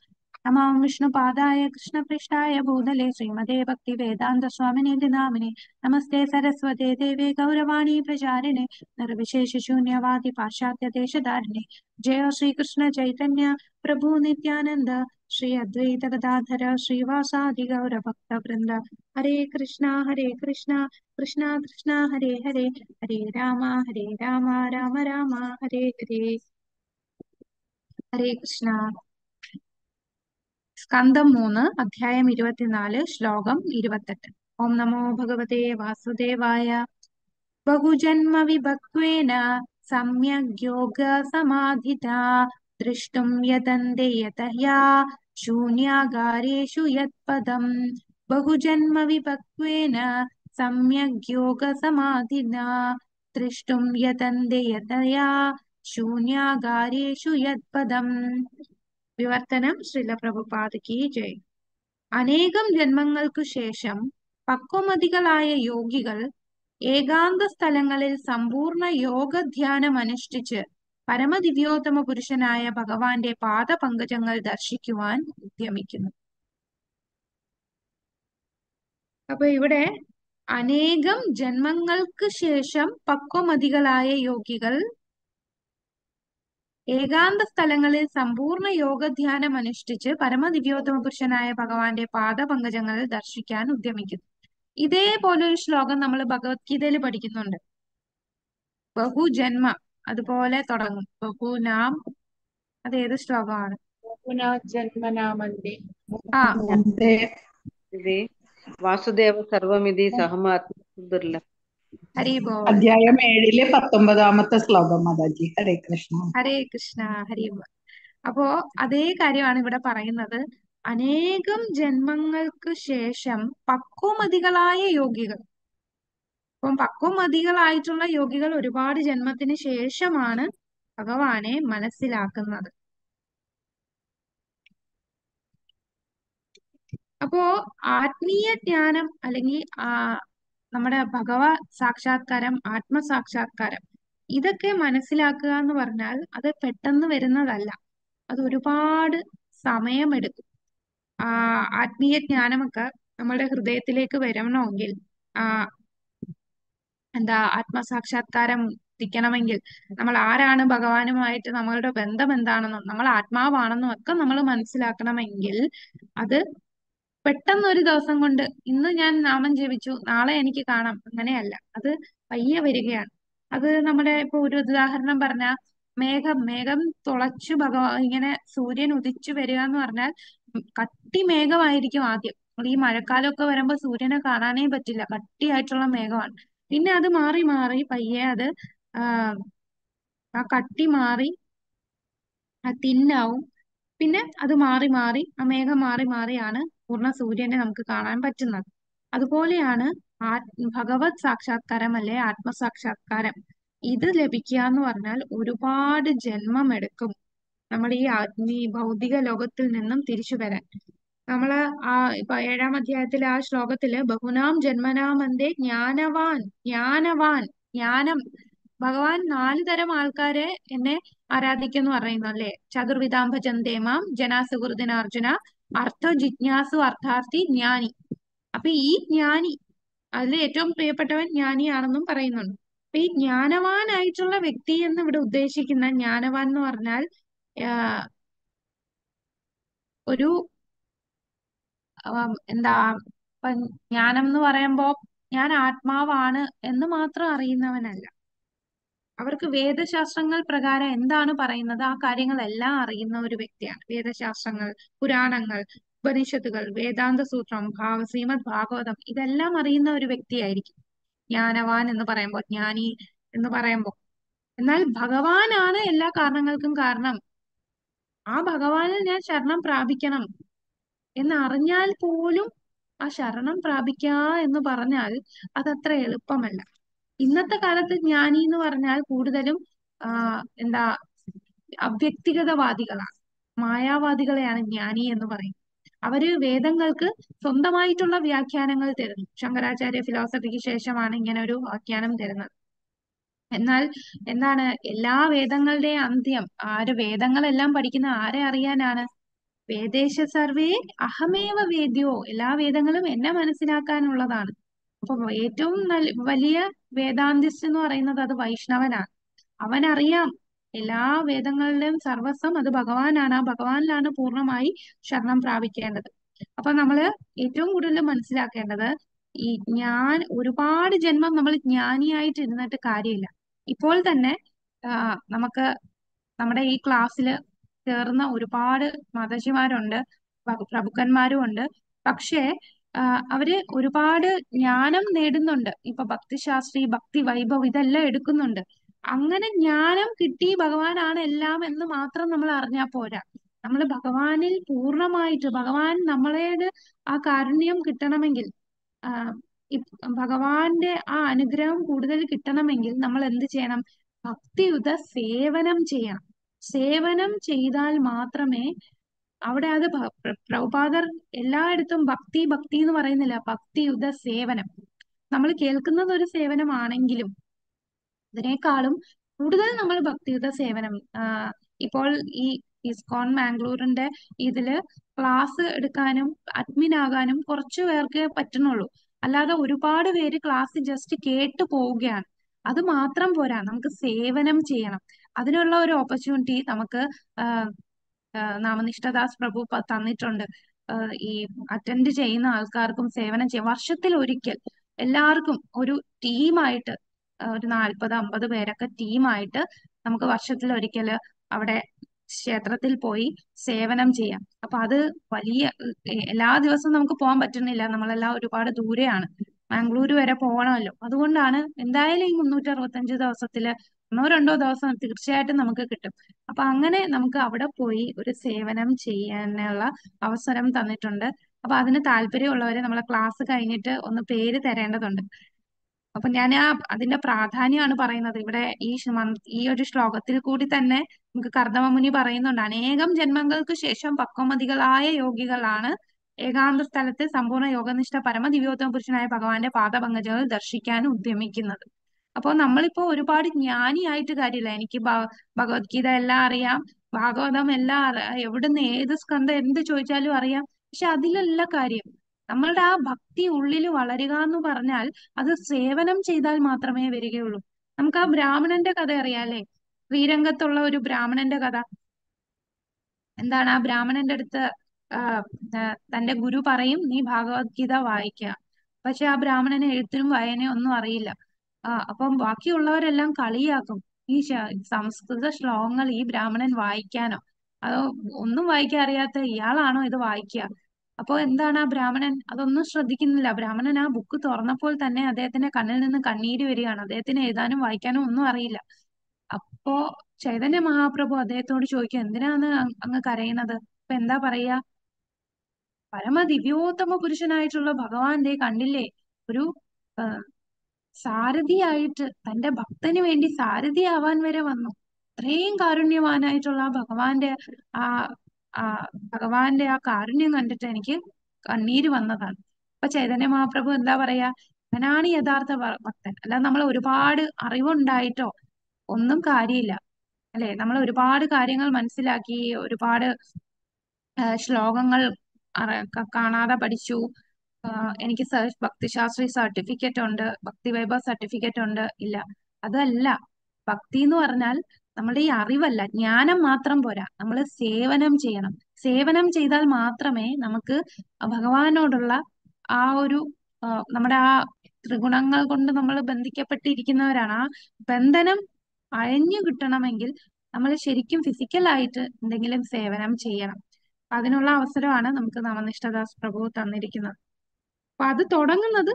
നമോ വിഷ്ണുപാദായ കൃഷ്ണപൃഷ്ഠായ ഭൂതലേ ശ്രീമതേ ഭക്തി വേദാന്ത സ്വാമിനേതി നാമിനെ. നമസ്തേ സരസ്വതേ ദേവേ ഗൗരവാണി പ്രചാരിണേ നിർവിശേഷ ശൂന്യവാദി പാശ്ചാത്യ ദേശധാരിണേ. ജയ ശ്രീകൃഷ്ണ ചൈതന്യ പ്രഭു നിത്യാനന്ദ ശ്രീ അദ്വൈത ഗദാധര ശ്രീവാസാദി ഗൗരഭക്ത വൃന്ദ. ഹരേ കൃഷ്ണ കൃഷ്ണ കൃഷ്ണ ഹരേ ഹരേ ഹരേ രാമ രാമ രാമ ഹരേ ഹരേ. ഹരേ കൃഷ്ണ. സ്കന്ധം 3 അധ്യായം 24 ശ്ലോകം 28. ഓം നമോ ഭഗവതേ വാസുദേവായ. ബഹുജന്മ വിഭക്വേന സമ്യഗ് യോഗ സമാധിതാ ദൃഷ്ടും യതന്തെ യതയാ ശൂന്യാകാരേഷു യത്പദം. ബഹുജന്മ വിഭക്വേന സമ്യഗ് യോഗ സമാധിനാ ദൃഷ്ടും യതന്തെ യതയാ ശൂന്യാകാരേഷു യത്പദം. വിവർത്തനം ശ്രീല പ്രഭുപാദ് കി ജയ്. അനേകം ജന്മങ്ങൾക്കു ശേഷം പക്വമതികളായ യോഗികൾ ഏകാന്ത സ്ഥലങ്ങളിൽ സമ്പൂർണ്ണ യോഗധ്യാനം അനുഷ്ഠിച്ച് പരമദിവ്യോത്തമ പുരുഷനായ ഭഗവാന്റെ പാദപങ്കജങ്ങൾ ദർശിക്കുവാൻ ഉദ്യമിക്കുന്നു. അപ്പൊ ഇവിടെ അനേകം ജന്മങ്ങൾക്ക് ശേഷം പക്വമതികളായ യോഗികൾ ഏകാന്ത സ്ഥലങ്ങളിൽ സമ്പൂർണ്ണ യോഗധ്യാനം അനുഷ്ഠിച്ച് പരമദിവ്യോത്തമ പുരുഷനായ ഭഗവാന്റെ പാദപങ്കജങ്ങൾ ദർശിക്കാൻ ഉദ്യമിക്കുന്നു. ഇതേപോലൊരു ശ്ലോകം നമ്മൾ ഭഗവത്ഗീതയിൽ പഠിക്കുന്നുണ്ട്. ബഹുജന്മ അതുപോലെ തുടങ്ങും. ബഹുനാം, അത് ഏത് ശ്ലോകമാണ്? ജന്മനാമന്തി ആ വാസുദേവ സർവമിതി സഹമാത്മ. ഹരി ബോൾ. അധ്യായം 7 19ാമത്തെ ശ്ലോകം. മാതാജി ഹരേ കൃഷ്ണ. ഹരേ കൃഷ്ണ. ഹരി ബോൾ. അപ്പോ അതേ കാര്യമാണ് ഇവിടെ പറയുന്നത്. അനേകം ജന്മങ്ങൾക്ക് ശേഷം പക്വമതികളായ യോഗികൾ. അപ്പം പക്വമതികളായിട്ടുള്ള യോഗികൾ ഒരുപാട് ജന്മത്തിന് ശേഷമാണ് ഭഗവാനെ മനസ്സിലാക്കുന്നത്. അപ്പോ ആത്മീയ ജ്ഞാനം അല്ലെങ്കിൽ നമ്മുടെ ഭഗവത് സാക്ഷാത്കാരം, ആത്മസാക്ഷാത്കാരം, ഇതൊക്കെ മനസ്സിലാക്കുക എന്ന് പറഞ്ഞാൽ അത് പെട്ടെന്ന് വരുന്നതല്ല. അത് ഒരുപാട് സമയമെടുക്കും. ആത്മീയ ജ്ഞാനമൊക്കെ നമ്മുടെ ഹൃദയത്തിലേക്ക് വരണമെങ്കിൽ ആത്മസാക്ഷാത്കാരം എത്തിക്കണമെങ്കിൽ നമ്മൾ ആരാണ്, ഭഗവാനുമായിട്ട് നമ്മളുടെ ബന്ധം എന്താണെന്നും നമ്മൾ ആത്മാവാണെന്നും ഒക്കെ നമ്മൾ മനസ്സിലാക്കണമെങ്കിൽ അത് പെട്ടെന്ന് ഒരു ദിവസം കൊണ്ട് ഇന്ന് ഞാൻ നാമം ജപിച്ചു നാളെ എനിക്ക് കാണാം, അങ്ങനെയല്ല. അത് പയ്യെ വരികയാണ്. അത് നമ്മുടെ ഇപ്പൊ ഒരു ഉദാഹരണം പറഞ്ഞാൽ മേഘം തുളച്ചു ഇങ്ങനെ സൂര്യൻ ഉദിച്ചു വരിക എന്ന് പറഞ്ഞാൽ കട്ടി മേഘമായിരിക്കും ആദ്യം. ഈ മഴക്കാലമൊക്കെ വരുമ്പോ സൂര്യനെ കാണാനേ പറ്റില്ല, കട്ടിയായിട്ടുള്ള മേഘമാണ്. പിന്നെ അത് മാറി മാറി പയ്യെ അത് ആ കട്ടി മാറി തിന്നാവും. പിന്നെ അത് മാറി മാറി ആ മേഘം മാറി മാറിയാണ് പൂർണ്ണ സൂര്യനെ നമുക്ക് കാണാൻ പറ്റുന്നത്. അതുപോലെയാണ് ഭഗവത് സാക്ഷാത്കാരം അല്ലെ ആത്മസാക്ഷാത്കാരം. ഇത് ലഭിക്കുക എന്ന് പറഞ്ഞാൽ ഒരുപാട് ജന്മം എടുക്കും നമ്മൾ ഈ ഭൗതിക ലോകത്തിൽ നിന്നും തിരിച്ചു വരാൻ. നമ്മള് ഇപ്പൊ 7ാം അധ്യായത്തിലെ ആ ശ്ലോകത്തില് ബഹുനാം ജന്മനാമന്തേ ജ്ഞാനവാൻ ജ്ഞാനം. ഭഗവാൻ 4 തരം ആൾക്കാരെ എന്നെ ആരാധിക്കുന്നു പറയുന്നു അല്ലെ. ചതുർവിധാം ഭജന്തേമാം ജനാസുഹൃദിനാർജുന അർത്ഥ ജിജ്ഞാസു അർത്ഥാർത്ഥി ജ്ഞാനി. അപ്പൊ ഈ ജ്ഞാനി, അതിൽ ഏറ്റവും പ്രിയപ്പെട്ടവൻ ജ്ഞാനിയാണെന്നും പറയുന്നുണ്ട്. അപ്പൊ ഈ ജ്ഞാനവാനായിട്ടുള്ള വ്യക്തി എന്ന് ഇവിടെ ഉദ്ദേശിക്കുന്ന ജ്ഞാനവാൻ എന്ന് പറഞ്ഞാൽ ഒരു ജ്ഞാനം എന്ന് പറയുമ്പോ ഞാൻ ആത്മാവാണ് എന്ന് മാത്രം അറിയുന്നവനല്ല. അവർക്ക് വേദശാസ്ത്രങ്ങൾ പ്രകാരം എന്താണ് പറയുന്നത് ആ കാര്യങ്ങളെല്ലാം അറിയുന്ന ഒരു വ്യക്തിയാണ്. വേദശാസ്ത്രങ്ങൾ, പുരാണങ്ങൾ, ഉപനിഷത്തുകൾ, വേദാന്ത സൂത്രം, ശ്രീമദ് ഭാഗവതം, ഇതെല്ലാം അറിയുന്ന ഒരു വ്യക്തിയായിരിക്കും. ജ്ഞാനവാൻ എന്ന് പറയുമ്പോൾ, ജ്ഞാനി എന്ന് പറയുമ്പോൾ. എന്നാൽ ഭഗവാനാണ് എല്ലാ കാരണങ്ങൾക്കും കാരണം. ആ ഭഗവാനിൽ ഞാൻ ശരണം പ്രാപിക്കണം എന്നറിഞ്ഞാൽ പോലും ആ ശരണം പ്രാപിക്കുക എന്ന് പറഞ്ഞാൽ അതത്ര എളുപ്പമല്ല. ഇന്നത്തെ കാലത്ത് ജ്ഞാനി എന്ന് പറഞ്ഞാൽ കൂടുതലും ആ എന്താ അവ്യക്തിഗതവാദികളാണ്, മായാവാദികളെയാണ് ജ്ഞാനി എന്ന് പറയുന്നത്. അവര് വേദങ്ങൾക്ക് സ്വന്തമായിട്ടുള്ള വ്യാഖ്യാനങ്ങൾ തരുന്നു. ശങ്കരാചാര്യ ഫിലോസഫിക്ക് ശേഷമാണ് ഇങ്ങനെ ഒരു വ്യാഖ്യാനം തരുന്നത്. എന്നാൽ എന്താണ് എല്ലാ വേദങ്ങളുടെയും അന്ത്യം, വേദങ്ങളെല്ലാം പഠിക്കുന്ന ആരെ അറിയാനാണ്? വേദേശ സർവേ അഹമേവ വേദ്യോ, എല്ലാ വേദങ്ങളും എന്നെ മനസ്സിലാക്കാനുള്ളതാണ്. അപ്പൊ ഏറ്റവും വലിയ വേദാന്തിസ്റ്റ് എന്ന് പറയുന്നത് അത് വൈഷ്ണവനാണ്. അവനറിയാം എല്ലാ വേദങ്ങളുടെയും സർവസ്വം അത് ഭഗവാനാണ്, ആ ഭഗവാനിലാണ് പൂർണ്ണമായി ശരണം പ്രാപിക്കേണ്ടത്. അപ്പൊ നമ്മള് ഏറ്റവും കൂടുതൽ മനസ്സിലാക്കേണ്ടത്, ഈ ഒരുപാട് ജന്മം നമ്മൾ ജ്ഞാനിയായിട്ട് ഇരുന്നിട്ട് കാര്യമില്ല. ഇപ്പോൾ തന്നെ നമുക്ക് നമ്മുടെ ഈ ക്ലാസ്സിൽ ചേർന്ന ഒരുപാട് മാതാജിമാരുണ്ട്, പ്രഭുക്കന്മാരും ഉണ്ട്. പക്ഷേ അവര് ഒരുപാട് ജ്ഞാനം നേടുന്നുണ്ട്. ഇപ്പൊ ഭക്തിശാസ്ത്രി, ഭക്തി വൈഭവ് ഇതെല്ലാം എടുക്കുന്നുണ്ട്. അങ്ങനെ ജ്ഞാനം കിട്ടി ഭഗവാനാണ് എല്ലാം എന്ന് മാത്രം നമ്മൾ അറിഞ്ഞാൽ പോരാ. നമ്മൾ ഭഗവാനിൽ പൂർണ്ണമായിട്ട്, ഭഗവാൻ നമ്മളേട് ആ കാരുണ്യം കിട്ടണമെങ്കിൽ, ആ ഭഗവാന്റെ ആ അനുഗ്രഹം കൂടുതൽ കിട്ടണമെങ്കിൽ നമ്മൾ എന്ത് ചെയ്യണം? ഭക്തിയുത സേവനം ചെയ്യണം. സേവനം ചെയ്താൽ മാത്രമേ അവിടെ അത് പ്രഭുപാദർ എല്ലായിടത്തും ഭക്തി ഭക്തി എന്ന് പറയുന്നില്ല, ഭക്തിയുത സേവനം. നമ്മൾ കേൾക്കുന്നത് ഒരു സേവനമാണെങ്കിലും അതിനേക്കാളും കൂടുതൽ നമ്മൾ ഭക്തിയുത സേവനം, ഇപ്പോൾ ഈ ഇസ്കോൺ മാംഗ്ലൂരിന്റെ ഇതില് ക്ലാസ് എടുക്കാനും അഡ്മിൻ ആകാനും കുറച്ചു പേർക്ക് പറ്റുന്നുള്ളൂ. അല്ലാതെ ഒരുപാട് പേര് ക്ലാസ് ജസ്റ്റ് കേട്ടു പോവുകയാണ്. അത് മാത്രം പോരാ, നമുക്ക് സേവനം ചെയ്യണം. അതിനുള്ള ഒരു ഓപ്പർച്യൂണിറ്റി നമുക്ക് നാമനിഷ്ഠദാസ് പ്രഭു തന്നിട്ടുണ്ട്. ഈ അറ്റൻഡ് ചെയ്യുന്ന ആൾക്കാർക്കും സേവനം ചെയ്യാം. വർഷത്തിൽ ഒരിക്കൽ എല്ലാവർക്കും ഒരു ടീമായിട്ട്, ഒരു 40-50 പേരൊക്കെ ടീമായിട്ട് നമുക്ക് വർഷത്തിൽ ഒരിക്കൽ അവിടെ ക്ഷേത്രത്തിൽ പോയി സേവനം ചെയ്യാം. അപ്പൊ അത് വലിയ, എല്ലാ ദിവസവും നമുക്ക് പോകാൻ പറ്റുന്നില്ല, നമ്മളെല്ലാം ഒരുപാട് ദൂരെയാണ്, മാംഗ്ലൂർ വരെ പോകണമല്ലോ. അതുകൊണ്ടാണ് എന്തായാലും ഈ 365 ദിവസത്തില് 1-2 ദിവസം തീർച്ചയായിട്ടും നമുക്ക് കിട്ടും. അപ്പൊ അങ്ങനെ നമുക്ക് അവിടെ പോയി ഒരു സേവനം ചെയ്യാനുള്ള അവസരം തന്നിട്ടുണ്ട്. അപ്പൊ അതിന് താല്പര്യമുള്ളവരെ നമ്മളെ ക്ലാസ് കഴിഞ്ഞിട്ട് ഒന്ന് പേര് തരേണ്ടതുണ്ട്. അപ്പൊ ഞാൻ അതിന്റെ പ്രാധാന്യമാണ് പറയുന്നത്. ഇവിടെ ഈ ഒരു ശ്ലോകത്തിൽ കൂടി തന്നെ നമുക്ക് കർദമമുനി പറയുന്നുണ്ട്, അനേകം ജന്മങ്ങൾക്ക് ശേഷം പക്വമതികളായ യോഗികളാണ് ഏകാന്ത സ്ഥലത്ത് സമ്പൂർണ്ണ യോഗനിഷ്ഠ പരമദിവ്യോത്തമ പുരുഷനായ ഭഗവാന്റെ പാദപങ്കജങ്ങൾ ദർശിക്കാൻ ഉദ്യമിക്കുന്നത്. അപ്പോൾ നമ്മളിപ്പോ ഒരുപാട് ജ്ഞാനിയായിട്ട് കാര്യമില്ല. എനിക്ക് ഭഗവത്ഗീത എല്ലാം അറിയാം, ഭാഗവതം എല്ലാം എവിടുന്ന് ഏത് സ്കന്ധം എന്ത് ചോദിച്ചാലും അറിയാം. പക്ഷെ അതിലല്ല കാര്യം. നമ്മളുടെ ആ ഭക്തി ഉള്ളിൽ വളരുക എന്ന് പറഞ്ഞാൽ അത് സേവനം ചെയ്താൽ മാത്രമേ വരികയുള്ളൂ. നമുക്ക് ആ ബ്രാഹ്മണന്റെ കഥ അറിയാലേ, ശ്രീരംഗത്തുള്ള ഒരു ബ്രാഹ്മണന്റെ കഥ. എന്താണ്? ആ ബ്രാഹ്മണന്റെ അടുത്ത് തന്റെ ഗുരു പറയും, നീ ഭഗവത്ഗീത വായിക്കുക. പക്ഷെ ആ ബ്രാഹ്മണന് എഴുത്തിനും വായനയും ഒന്നും അറിയില്ല. അപ്പം ബാക്കിയുള്ളവരെല്ലാം കളിയാക്കും, ഈ സംസ്കൃത ശ്ലോകങ്ങൾ ഈ ബ്രാഹ്മണൻ വായിക്കാനോ, അതോ ഒന്നും വായിക്കാൻ അറിയാത്ത ഇയാളാണോ ഇത് വായിക്കുക? അപ്പോ എന്താണ്, ആ ബ്രാഹ്മണൻ അതൊന്നും ശ്രദ്ധിക്കുന്നില്ല. ബ്രാഹ്മണൻ ആ ബുക്ക് തുറന്നപ്പോൾ തന്നെ അദ്ദേഹത്തിന്റെ കണ്ണിൽ നിന്ന് കണ്ണീര് വരികയാണ്. അദ്ദേഹത്തിന് എഴുതാനും വായിക്കാനും ഒന്നും അറിയില്ല. അപ്പോ ചൈതന്യ മഹാപ്രഭു അദ്ദേഹത്തോട് ചോദിക്കുക, എന്തിനാണ് അങ്ങ് കരയുന്നത്? അപ്പൊ എന്താ പറയാ? പരമദിവ്യോത്തമ പുരുഷനായിട്ടുള്ള ഭഗവാന്റെ കണ്ടില്ലേ, ഒരു സാരഥിയായിട്ട് തന്റെ ഭക്തന് വേണ്ടി സാരഥിയാവാൻ വരെ വന്നു. അത്രയും കാരുണ്യവാനായിട്ടുള്ള ആ ആ ഭഗവാന്റെ ആ കാരുണ്യം കണ്ടിട്ട് എനിക്ക് കണ്ണീര് വന്നതാണ്. അപ്പൊ ചൈതന്യ മഹാപ്രഭു എന്താ പറയാ? അവനാണ് യഥാർത്ഥ ഭക്തൻ. അല്ലാതെ നമ്മൾ ഒരുപാട് അറിവുണ്ടായിട്ടോ ഒന്നും കാര്യമില്ല, അല്ലെ? നമ്മൾ ഒരുപാട് കാര്യങ്ങൾ മനസ്സിലാക്കി, ഒരുപാട് ശ്ലോകങ്ങൾ കാണാതെ പഠിച്ചു, എനിക്ക് ഭക്തിശാസ്ത്രി സർട്ടിഫിക്കറ്റ് ഉണ്ട്, ഭക്തി വൈഭവ സർട്ടിഫിക്കറ്റ് ഉണ്ട്. ഇല്ല, അതല്ല ഭക്തി എന്ന് പറഞ്ഞാൽ. നമ്മുടെ ഈ അറിവല്ല, ജ്ഞാനം മാത്രം പോരാ, നമ്മൾ സേവനം ചെയ്യണം. സേവനം ചെയ്താൽ മാത്രമേ നമുക്ക് ഭഗവാനോടുള്ള ആ ഒരു നമ്മുടെ ആ ത്രിഗുണങ്ങൾ കൊണ്ട് നമ്മൾ ബന്ധിക്കപ്പെട്ടിരിക്കുന്നവരാണ്. ആ ബന്ധനം അയഞ്ഞു കിട്ടണമെങ്കിൽ നമ്മൾ ശരിക്കും ഫിസിക്കലായിട്ട് എന്തെങ്കിലും സേവനം ചെയ്യണം. അതിനുള്ള അവസരമാണ് നമുക്ക് നാമനിഷ്ഠദാസ് പ്രഭു തന്നിരിക്കുന്നത്. അപ്പൊ അത് തുടങ്ങുന്നത്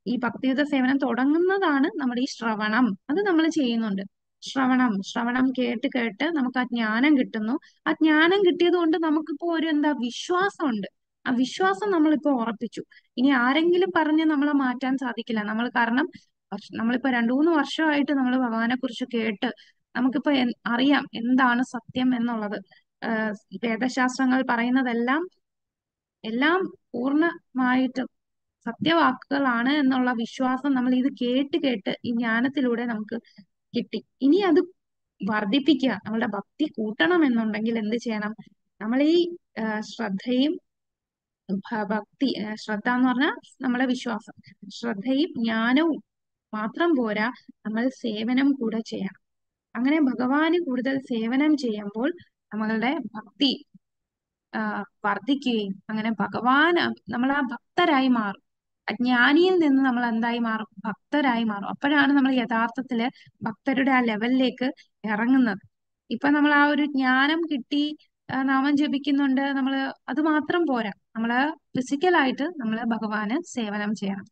ഈ ഭക്തിയുത സേവനം തുടങ്ങുന്നതാണ് നമ്മുടെ ഈ ശ്രവണം. അത് നമ്മൾ ചെയ്യുന്നുണ്ട്. ശ്രവണം കേട്ട് കേട്ട് നമുക്ക് ആ ജ്ഞാനം കിട്ടുന്നു. ആ ജ്ഞാനം കിട്ടിയത് കൊണ്ട് നമുക്കിപ്പോ ഒരു എന്താ വിശ്വാസമുണ്ട്. ആ വിശ്വാസം നമ്മളിപ്പോ ഉറപ്പിച്ചു. ഇനി ആരെങ്കിലും പറഞ്ഞ് നമ്മളെ മാറ്റാൻ സാധിക്കില്ല. നമ്മൾ കാരണം നമ്മളിപ്പോ 2-3 വർഷമായിട്ട് നമ്മൾ ഭഗവാനെ കുറിച്ച് കേട്ട് നമുക്കിപ്പോ അറിയാം എന്താണ് സത്യം എന്നുള്ളത്. ആഹ് വേദശാസ്ത്രങ്ങൾ പറയുന്നതെല്ലാം പൂർണ്ണമായിട്ടും സത്യവാക്കുകളാണ് എന്നുള്ള വിശ്വാസം നമ്മൾ ഇത് കേട്ട് കേട്ട് ഈ ജ്ഞാനത്തിലൂടെ നമുക്ക് കിട്ടി. ഇനി അത് വർദ്ധിപ്പിക്കുക, നമ്മളുടെ ഭക്തി കൂട്ടണം എന്നുണ്ടെങ്കിൽ എന്ത് ചെയ്യണം? നമ്മൾ ഈ ശ്രദ്ധയും ശ്രദ്ധ എന്ന് പറഞ്ഞാൽ നമ്മളെ വിശ്വാസം, ശ്രദ്ധയും ജ്ഞാനവും മാത്രം പോരാ, നമ്മൾ സേവനം കൂടെ ചെയ്യണം. അങ്ങനെ ഭഗവാന് കൂടുതൽ സേവനം ചെയ്യുമ്പോൾ നമ്മളുടെ ഭക്തി വർദ്ധിക്കുകയും അങ്ങനെ നമ്മൾ ആ ഭക്തരായി മാറും. അജ്ഞാനിയിൽ നിന്ന് നമ്മൾ എന്തായി മാറും? ഭക്തരായി മാറും. അപ്പോഴാണ് നമ്മൾ യഥാർത്ഥത്തില് ഭക്തരുടെ ആ ലെവലിലേക്ക് ഇറങ്ങുന്നത്. ഇപ്പൊ നമ്മൾ ആ ഒരു ജ്ഞാനം കിട്ടി, നാമം ജപിക്കുന്നുണ്ട്, അത് മാത്രം പോരാ. ഫിസിക്കലായിട്ട് നമ്മള് ഭഗവാന് സേവനം ചെയ്യണം.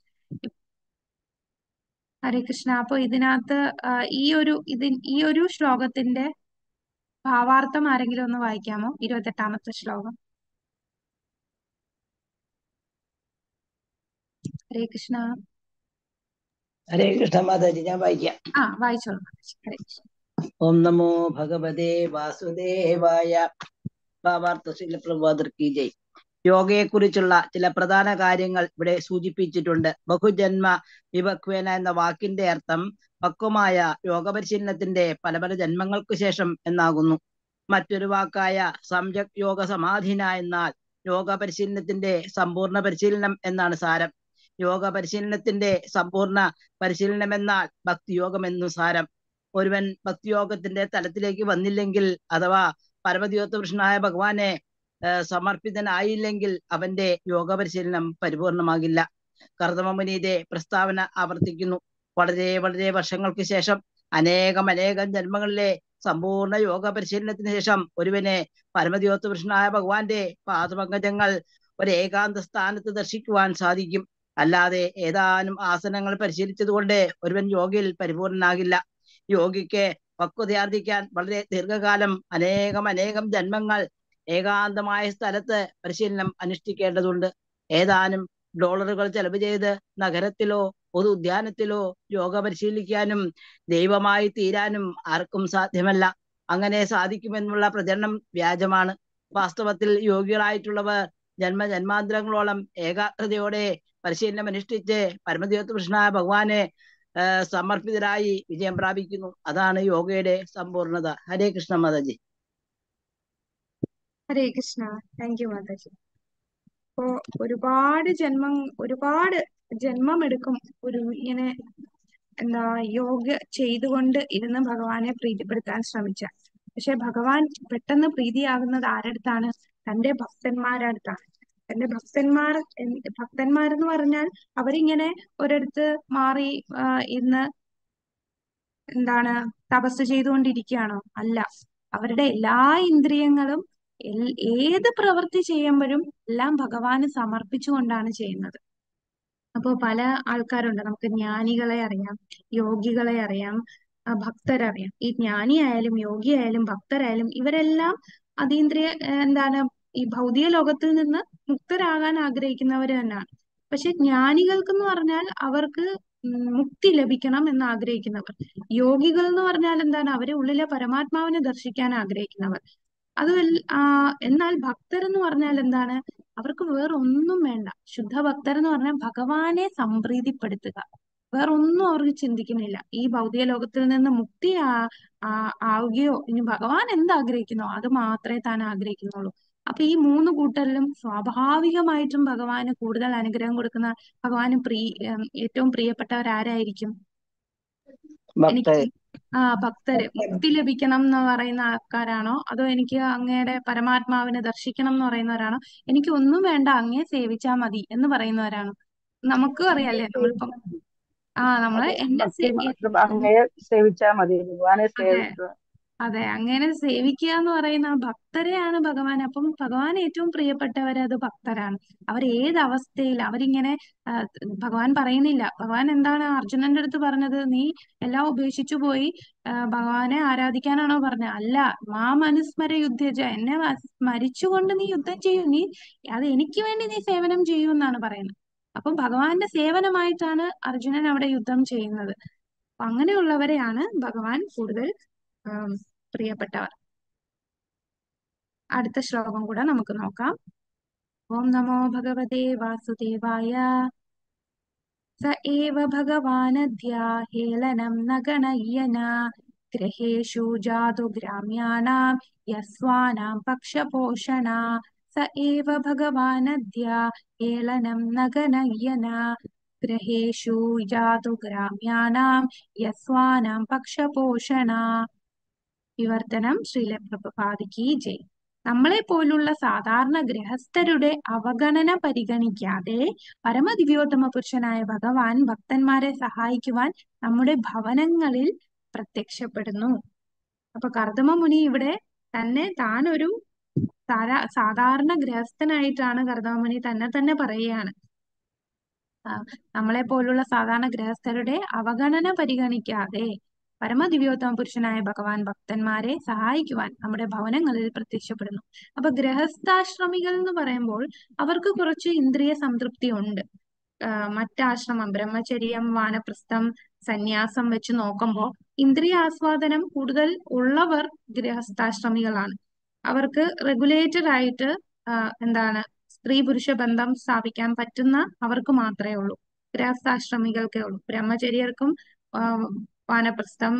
ഹരേ കൃഷ്ണ. അപ്പൊ ഇതിനകത്ത് ഈ ഒരു ശ്ലോകത്തിന്റെ ഭാവാർത്ഥം ആരെങ്കിലും ഒന്ന് വായിക്കാമോ? 28ാമത്തെ ശ്ലോകം. ഹരേ കൃഷ്ണ. ഹരേ കൃഷ്ണ മാതാജി, ഞാൻ വായിക്കാം. വായിച്ചോളൂ. ഹരേ കൃഷ്ണ. ഓം നമോ ഭഗവതേ വാസുദേവായ. ഭാവാർത്ഥ ശ്രീല പ്രഭുപാദർ കി ജയ്. യോഗയെക്കുറിച്ചുള്ള ചില പ്രധാന കാര്യങ്ങൾ ഇവിടെ സൂചിപ്പിച്ചിട്ടുണ്ട്. ബഹുജന്മ വിഭക്വേന എന്ന വാക്കിന്റെ അർത്ഥം പക്വമായ യോഗപരിശീലനത്തിന്റെ പല പല ജന്മങ്ങൾക്ക് ശേഷം എന്നാകുന്നു. മറ്റൊരു വാക്കായ സംയക് യോഗ സമാധിന എന്നാൽ യോഗ പരിശീലനത്തിന്റെ സമ്പൂർണ്ണ പരിശീലനം എന്നാണ് സാരം. യോഗ പരിശീലനത്തിന്റെ സമ്പൂർണ്ണ പരിശീലനം എന്നാൽ ഭക്തിയോഗം എന്നു സാരം. ഒരുവൻ ഭക്തിയോഗത്തിന്റെ തലത്തിലേക്ക് വന്നില്ലെങ്കിൽ അഥവാ പരമദ്യോതപുരുഷനായ ഭഗവാനെ സമർപ്പിതനായില്ലെങ്കിൽ അവന്റെ യോഗ പരിശീലനം പരിപൂർണമാകില്ല. കർദമമുനിയുടെ പ്രസ്താവന ആവർത്തിക്കുന്നു. വളരെ വളരെ വർഷങ്ങൾക്ക് ശേഷം അനേകം ജന്മങ്ങളിലെ സമ്പൂർണ്ണ യോഗ പരിശീലനത്തിന് ശേഷം ഒരുവനെ പരമദ്യോതപുരുഷനായ ഭഗവാന്റെ പാദപങ്കജങ്ങൾ ഒരു ഏകാന്ത സ്ഥാനത്ത് ദർശിക്കുവാൻ സാധിക്കും. അല്ലാതെ ഏതാനും ആസനങ്ങൾ പരിശീലിച്ചതുകൊണ്ട് ഒരുവൻ യോഗയിൽ പരിപൂർണനാകില്ല. യോഗിക്ക് പക്വതയാർജിക്കാൻ വളരെ ദീർഘകാലം അനേകം ജന്മങ്ങൾ ഏകാന്തമായ സ്ഥലത്ത് പരിശീലനം അനുഷ്ഠിക്കേണ്ടതുണ്ട്. ഏതാനും ഡോളറുകൾ ചെലവ് ചെയ്ത് നഗരത്തിലോ പൊതു ഉദ്യാനത്തിലോ യോഗ പരിശീലിക്കാനും ദൈവമായി തീരാനും ആർക്കും സാധ്യമല്ല. അങ്ങനെ സാധിക്കുമെന്നുള്ള പ്രചരണം വ്യാജമാണ്. വാസ്തവത്തിൽ യോഗികളായിട്ടുള്ളവർ ജന്മാന്തരങ്ങളോളം ഏകാഗ്രതയോടെ പരിശീലനം അനുഷ്ഠിച്ച് പരമദ്യോതപുരുഷനായ ഭഗവാനെ സമർപ്പിതരായി വിജയം പ്രാപിക്കുന്നു. അതാണ് യോഗയുടെ സമ്പൂർണത. ഹരേ കൃഷ്ണ മാതാജി. ഹരേ കൃഷ്ണ. താങ്ക് യു മാതാജി. അപ്പോ ഒരുപാട് ജന്മം എടുക്കും ഇങ്ങനെ യോഗ ചെയ്തുകൊണ്ട് ഇരുന്ന് ഭഗവാനെ പ്രീതിപ്പെടുത്താൻ ശ്രമിച്ച. പക്ഷെ ഭഗവാൻ പെട്ടെന്ന് പ്രീതിയാകുന്നത് ആരടുത്താണ്? തന്റെ ഭക്തന്മാരടുത്താണ്. തന്റെ ഭക്തന്മാരെന്ന് പറഞ്ഞാൽ അവരിങ്ങനെ ഒരിടത്ത് മാറി ഇന്ന് തപസ് ചെയ്തുകൊണ്ടിരിക്കുകയാണോ? അല്ല. അവരുടെ എല്ലാ ഇന്ദ്രിയങ്ങളും ഏത് പ്രവൃത്തി ചെയ്യുമ്പോഴും എല്ലാം ഭഗവാന് സമർപ്പിച്ചുകൊണ്ടാണ് ചെയ്യുന്നത്. അപ്പോൾ പല ആൾക്കാരുണ്ട്. നമുക്ക് ജ്ഞാനികളെ അറിയാം, യോഗികളെ അറിയാം, ഭക്തരറിയാം. ഈ ജ്ഞാനിയായാലും യോഗിയായാലും ഭക്തരായാലും ഇവരെല്ലാം അതീന്ദ്രിയ ഈ ഭൗതിക ലോകത്തിൽ നിന്ന് മുക്തരാകാൻ ആഗ്രഹിക്കുന്നവർ തന്നെയാണ്. പക്ഷെ ജ്ഞാനികൾക്കെന്ന് പറഞ്ഞാൽ അവർക്ക് മുക്തി ലഭിക്കണം എന്ന് ആഗ്രഹിക്കുന്നവർ. യോഗികൾ എന്ന് പറഞ്ഞാൽ അവരെ ഉള്ളിലെ പരമാത്മാവിനെ ദർശിക്കാൻ ആഗ്രഹിക്കുന്നവർ. എന്നാൽ ഭക്തർ എന്ന് പറഞ്ഞാൽ അവർക്ക് വേറൊന്നും വേണ്ട. ശുദ്ധ ഭക്തർ എന്ന് പറഞ്ഞാൽ ഭഗവാനെ സംപ്രീതിപ്പെടുത്തുക, വേറൊന്നും അവർക്ക് ചിന്തിക്കുന്നില്ല. ഈ ഭൗതിക ലോകത്തിൽ നിന്ന് മുക്തി ആവുകയോ ഇനി ഭഗവാൻ എന്താഗ്രഹിക്കുന്നോ അത് മാത്രമേ താൻ ആഗ്രഹിക്കുന്നുള്ളൂ. അപ്പൊ ഈ 3 കൂട്ടരിലും സ്വാഭാവികമായിട്ടും ഭഗവാന് കൂടുതൽ അനുഗ്രഹം കൊടുക്കുന്ന, ഭഗവാന് ഏറ്റവും പ്രിയപ്പെട്ടവരാരായിരിക്കും? എനിക്ക് ഭക്തര്. മുക്തി ലഭിക്കണം എന്ന് പറയുന്ന ആൾക്കാരാണോ, അതോ എനിക്ക് അങ്ങയുടെ പരമാത്മാവിനെ ദർശിക്കണം എന്ന് പറയുന്നവരാണോ, എനിക്ക് ഒന്നും വേണ്ട അങ്ങയെ സേവിച്ചാൽ മതി എന്ന് പറയുന്നവരാണോ? നമുക്കും അറിയാല്ലേ, നമ്മളിപ്പം അങ്ങയെ സേവിച്ചാൽ മതി, ഭഗവാനെ സേവിക്കുക. അതെ, അങ്ങനെ സേവിക്കുക എന്ന് പറയുന്ന ആ ഭക്തരെയാണ് ഭഗവാൻ. അപ്പം ഭഗവാൻ ഏറ്റവും പ്രിയപ്പെട്ടവര് അത് ഭക്തരാണ്. അവർ ഏത് അവസ്ഥയിൽ അവരിങ്ങനെ ആ, ഭഗവാൻ പറയുന്നില്ല. ഭഗവാൻ എന്താണ് അർജുനന്റെ അടുത്ത് പറഞ്ഞത്? നീ എല്ലാം ഉപേക്ഷിച്ചു പോയി ഭഗവാനെ ആരാധിക്കാനാണോ പറഞ്ഞത്? അല്ല, മാം അനുസ്മര യുദ്ധജ, എന്നെ സ്മരിച്ചുകൊണ്ട് നീ യുദ്ധം ചെയ്യൂ. നീ അത് എനിക്ക് വേണ്ടി നീ സേവനം ചെയ്യൂ എന്നാണ് പറയുന്നത്. അപ്പം ഭഗവാന്റെ സേവനമായിട്ടാണ് അർജുനൻ അവിടെ യുദ്ധം ചെയ്യുന്നത്. അപ്പൊ അങ്ങനെയുള്ളവരെയാണ് ഭഗവാൻ കൂടുതൽ ആം, പ്രിയപ്പെട്ടവർ. അടുത്ത ശ്ലോകം കൂടെ നമുക്ക് നോക്കാം. ഓം നമോ ഭഗവതേ വാസുദേവായ. स एव भगवानद्य हेलनं न गणय्यन गृहेषु जातु ग्राम्याणां यस्वानां पक्षपोषणा. स एव भगवानद्य हेलनं न गणय्यन गृहेषु जातु ग्राम्याणां यस्वानां पक्षपोषणा. വിവർത്തനം ശ്രീല പ്രഭുപാദിക്ക് ജയ്. നമ്മളെ പോലുള്ള സാധാരണ ഗൃഹസ്ഥരുടെ അവഗണന പരിഗണിക്കാതെ പരമദിവ്യോത്തമ പുരുഷനായ ഭഗവാൻ ഭക്തന്മാരെ സഹായിക്കുവാൻ നമ്മുടെ ഭവനങ്ങളിൽ പ്രത്യക്ഷപ്പെടുന്നു. അപ്പൊ കർദമ മുനി ഇവിടെ താനൊരു സാധാരണ ഗൃഹസ്ഥനായിട്ടാണ് കർദമ മുനി തന്നെ പറയുകയാണ്. നമ്മളെ പോലുള്ള സാധാരണ ഗൃഹസ്ഥരുടെ അവഗണന പരിഗണിക്കാതെ പരമദിവ്യോത്തമ പുരുഷനായ ഭഗവാൻ ഭക്തന്മാരെ സഹായിക്കുവാൻ നമ്മുടെ ഭവനങ്ങളിൽ പ്രത്യക്ഷപ്പെടുന്നു. അപ്പൊ ഗൃഹസ്ഥാശ്രമികൾ എന്ന് പറയുമ്പോൾ അവർക്ക് കുറച്ച് ഇന്ദ്രിയ സംതൃപ്തി ഉണ്ട്. മറ്റാശ്രമം ബ്രഹ്മചര്യം, വാനപ്രസ്ഥം, സന്യാസം വെച്ച് നോക്കുമ്പോൾ ഇന്ദ്രിയ ആസ്വാദനം കൂടുതൽ ഉള്ളവർ ഗൃഹസ്ഥാശ്രമികളാണ്. അവർക്ക് റെഗുലേറ്റഡ് ആയിട്ട് എന്താണ് സ്ത്രീ പുരുഷ ബന്ധം സ്ഥാപിക്കാൻ പറ്റുന്ന അവർക്ക് മാത്രമേ ഉള്ളൂ. ഗൃഹസ്ഥാശ്രമികൾക്കേ ഉള്ളൂ. ബ്രഹ്മചര്യർക്കും വാനപ്രസ്ഥം,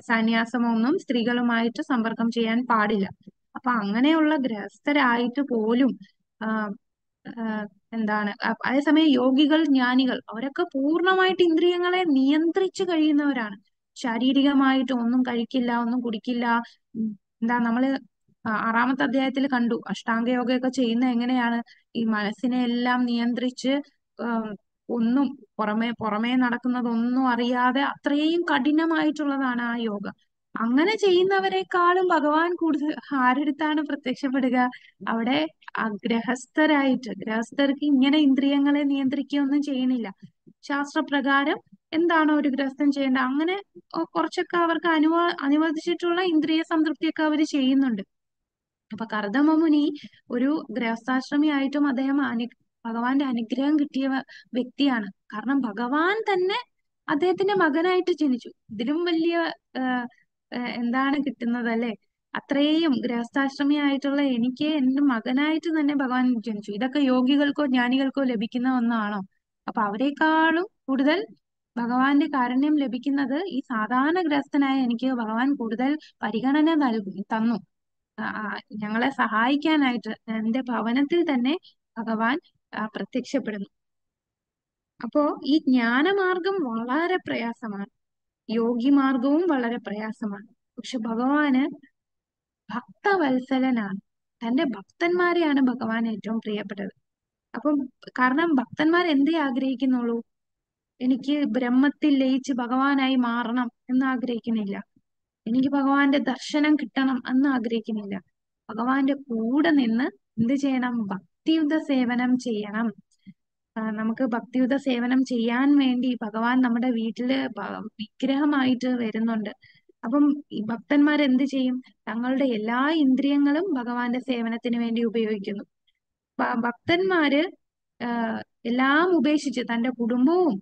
സന്യാസമൊന്നും സ്ത്രീകളുമായിട്ട് സമ്പർക്കം ചെയ്യാൻ പാടില്ല. അപ്പൊ അങ്ങനെയുള്ള ഗൃഹസ്ഥരായിട്ട് പോലും എന്താണ് അതേസമയം യോഗികൾ, ജ്ഞാനികൾ അവരൊക്കെ പൂർണ്ണമായിട്ട് ഇന്ദ്രിയങ്ങളെ നിയന്ത്രിച്ചു കഴിയുന്നവരാണ്. ശാരീരികമായിട്ട് ഒന്നും കഴിക്കില്ല, ഒന്നും കുടിക്കില്ല. നമ്മള് 6-ാമത്തെ അധ്യായത്തിൽ കണ്ടു അഷ്ടാംഗ യോഗയൊക്കെ ചെയ്യുന്ന എങ്ങനെയാണ്. ഈ മനസ്സിനെ എല്ലാം നിയന്ത്രിച്ച് ഒന്നും പുറമേ നടക്കുന്നതൊന്നും അറിയാതെ അത്രയും കഠിനമായിട്ടുള്ളതാണ് ആ യോഗ. അങ്ങനെ ചെയ്യുന്നവരെക്കാളും ഭഗവാൻ കൂടുതൽ ആരടുത്താണ് പ്രത്യക്ഷപ്പെടുക? അവിടെ ഗൃഹസ്ഥർക്ക് ഇങ്ങനെ ഇന്ദ്രിയങ്ങളെ നിയന്ത്രിക്കുകയൊന്നും ചെയ്യണില്ല. ശാസ്ത്രപ്രകാരം എന്താണോ ഒരു ഗൃഹസ്ഥൻ ചെയ്യേണ്ടത് അങ്ങനെ കുറച്ചൊക്കെ അവർക്ക് അനുവദിച്ചിട്ടുള്ള ഇന്ദ്രിയ സംതൃപ്തിയൊക്കെ അവർ ചെയ്യുന്നുണ്ട്. അപ്പൊ കർദമ മുനി ഒരു ഗൃഹസ്ഥാശ്രമിയായിട്ടും അദ്ദേഹം ഭഗവാന്റെ അനുഗ്രഹം കിട്ടിയ വ്യക്തിയാണ്. കാരണം ഭഗവാൻ തന്നെ അദ്ദേഹത്തിന്റെ മകനായിട്ട് ജനിച്ചു. ഇതിലും വലിയ എന്താണ് കിട്ടുന്നത് അല്ലെ? അത്രയും ഗൃഹസ്ഥാശ്രമിയായിട്ടുള്ള എനിക്ക് എന്റെ മകനായിട്ട് തന്നെ ഭഗവാൻ ജനിച്ചു. ഇതൊക്കെ യോഗികൾക്കോ ജ്ഞാനികൾക്കോ ലഭിക്കുന്ന ഒന്നാണോ? അപ്പൊ അവരെക്കാളും കൂടുതൽ ഭഗവാന്റെ കാരുണ്യം ലഭിക്കുന്നത് ഈ സാധാരണ ഗൃഹസ്ഥനായ എനിക്ക് ഭഗവാൻ കൂടുതൽ പരിഗണന തന്നു. ഞങ്ങളെ സഹായിക്കാനായിട്ട് എന്റെ ഭവനത്തിൽ തന്നെ ഭഗവാൻ പ്രത്യക്ഷപ്പെടുന്നു. അപ്പോ ഈ ജ്ഞാനമാർഗം വളരെ പ്രയാസമാണ്, യോഗിമാർഗവും വളരെ പ്രയാസമാണ്. പക്ഷെ ഭഗവാന് ഭക്തവത്സലനാണ്. തന്റെ ഭക്തന്മാരെയാണ് ഭഗവാൻ ഏറ്റവും പ്രിയപ്പെട്ടത്. അപ്പം കാരണം ഭക്തന്മാർ എന്തേ ആഗ്രഹിക്കുന്നുള്ളൂ? എനിക്ക് ബ്രഹ്മത്തിൽ ലയിച്ച് ഭഗവാനായി മാറണം എന്ന് ആഗ്രഹിക്കുന്നില്ല. എനിക്ക് ഭഗവാന്റെ ദർശനം കിട്ടണം എന്ന് ആഗ്രഹിക്കുന്നില്ല. ഭഗവാന്റെ കൂടെ നിന്ന് എന്ത് ചെയ്യണം? ഭക്തിയുത സേവനം ചെയ്യണം. നമുക്ക് ഭക്തിയുത സേവനം ചെയ്യാൻ വേണ്ടി ഭഗവാൻ നമ്മുടെ വീട്ടില് വിഗ്രഹമായിട്ട് വരുന്നുണ്ട്. അപ്പം ഈ ഭക്തന്മാർ എന്ത് ചെയ്യും? തങ്ങളുടെ എല്ലാ ഇന്ദ്രിയങ്ങളും ഭഗവാന്റെ സേവനത്തിന് വേണ്ടി ഉപയോഗിക്കുന്നു. ഭക്തന്മാര് എല്ലാം ഉപേക്ഷിച്ച് തന്റെ കുടുംബവും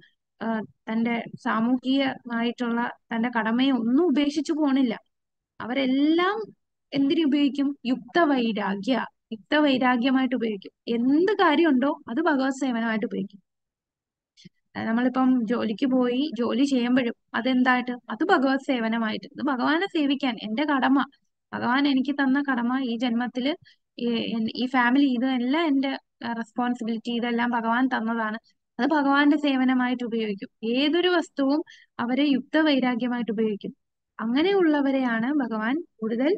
തന്റെ സാമൂഹികമായിട്ടുള്ള തന്റെ കടമയും ഒന്നും ഉപേക്ഷിച്ചു പോണില്ല. അവരെല്ലാം എന്തിനുപയോഗിക്കും? യുക്തവൈരാഗ്യമായിട്ട് ഉപയോഗിക്കും. എന്ത് കാര്യമുണ്ടോ അത് ഭഗവത് സേവനമായിട്ട് ഉപയോഗിക്കും. നമ്മളിപ്പം ജോലിക്ക് പോയി ജോലി ചെയ്യുമ്പോഴും അതെന്തായിട്ട്? അത് ഭഗവത് സേവനമായിട്ട്, ഇത് ഭഗവാനെ സേവിക്കാൻ എന്റെ കടമ, ഭഗവാൻ എനിക്ക് തന്ന കടമ ഈ ജന്മത്തില് ഈ ഫാമിലി ഇതെല്ലാം എന്റെ റെസ്പോൺസിബിലിറ്റി, ഇതെല്ലാം ഭഗവാൻ തന്നതാണ്. അത് ഭഗവാന്റെ സേവനമായിട്ട് ഉപയോഗിക്കും. ഏതൊരു വസ്തുവും അവരെ യുക്തവൈരാഗ്യമായിട്ട് ഉപയോഗിക്കും. അങ്ങനെയുള്ളവരെയാണ് ഭഗവാൻ കൂടുതൽ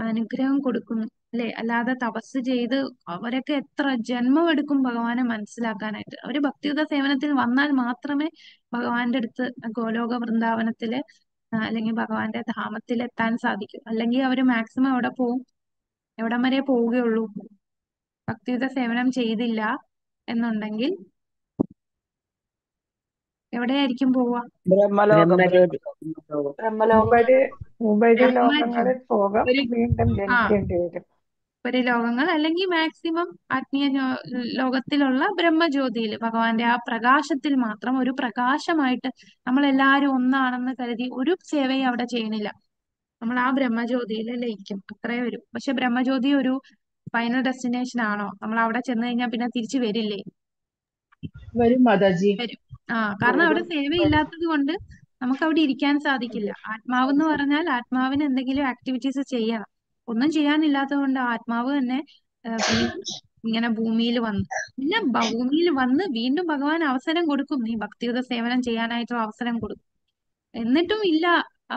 അനുഗ്രഹം കൊടുക്കുന്നു അല്ലെ? അല്ലാതെ തപസ് ചെയ്ത് അവരൊക്കെ എത്ര ജന്മമെടുക്കും ഭഗവാനെ മനസ്സിലാക്കാനായിട്ട്. അവര് ഭക്തിയുത സേവനത്തിൽ വന്നാൽ മാത്രമേ ഭഗവാന്റെ അടുത്ത് ഗോലോക വൃന്ദാവനത്തില് അല്ലെങ്കിൽ ഭഗവാന്റെ ധാമത്തിൽ എത്താൻ സാധിക്കും. അല്ലെങ്കിൽ അവര് മാക്സിമം എവിടെ പോവും, എവിടം വരെ പോവുകയുള്ളൂ? ഭക്തിയുത സേവനം ചെയ്തില്ല എന്നുണ്ടെങ്കിൽ എവിടെയായിരിക്കും പോവുക? ബ്രഹ്മലോകം ബ്രഹ്മജ്യോതി ബ്രഹ്മലോകം ബ്രഹ്മജ്യോതി. ലോകങ്ങളിൽ ഒരു വീണ്ടും ആ ജനിക്കേണ്ടി വരും. ഉപരിലോകങ്ങൾ അല്ലെങ്കിൽ മാക്സിമം ആത്മീയ ലോകത്തിലുള്ള ബ്രഹ്മജ്യോതിയിൽ ഭഗവാന്റെ ആ പ്രകാശത്തിൽ മാത്രം ഒരു പ്രകാശമായിട്ട് നമ്മൾ എല്ലാവരും ഒന്നാണെന്ന് കരുതി ഒരു സേവയും അവിടെ ചെയ്യണില്ല. നമ്മൾ ആ ബ്രഹ്മജ്യോതിയിൽ ലയിക്കും, അത്രേ വരും. പക്ഷെ ബ്രഹ്മജ്യോതി ഒരു ഫൈനൽ ഡെസ്റ്റിനേഷൻ ആണോ? നമ്മൾ അവിടെ ചെന്ന് കഴിഞ്ഞാൽ പിന്നെ തിരിച്ചു വരില്ലേ? വരും മാതാജി. വരും. കാരണം അവിടെ വരും വരും. സേവയില്ലാത്തത് കൊണ്ട് നമുക്ക് അവിടെ ഇരിക്കാൻ സാധിക്കില്ല. ആത്മാവെന്ന് പറഞ്ഞാൽ ആത്മാവിന് എന്തെങ്കിലും ആക്ടിവിറ്റീസ് ചെയ്യണം. ഒന്നും ചെയ്യാനില്ലാത്തത് കൊണ്ട് ആത്മാവ് തന്നെ വീണ്ടും ഇങ്ങനെ ഭൂമിയിൽ വന്നു. പിന്നെ ഭൂമിയിൽ വന്ന് വീണ്ടും ഭഗവാൻ അവസരം കൊടുക്കും, നീ ഭക്തിയുത സേവനം ചെയ്യാനായിട്ടുള്ള അവസരം കൊടുക്കും. എന്നിട്ടും ഇല്ല,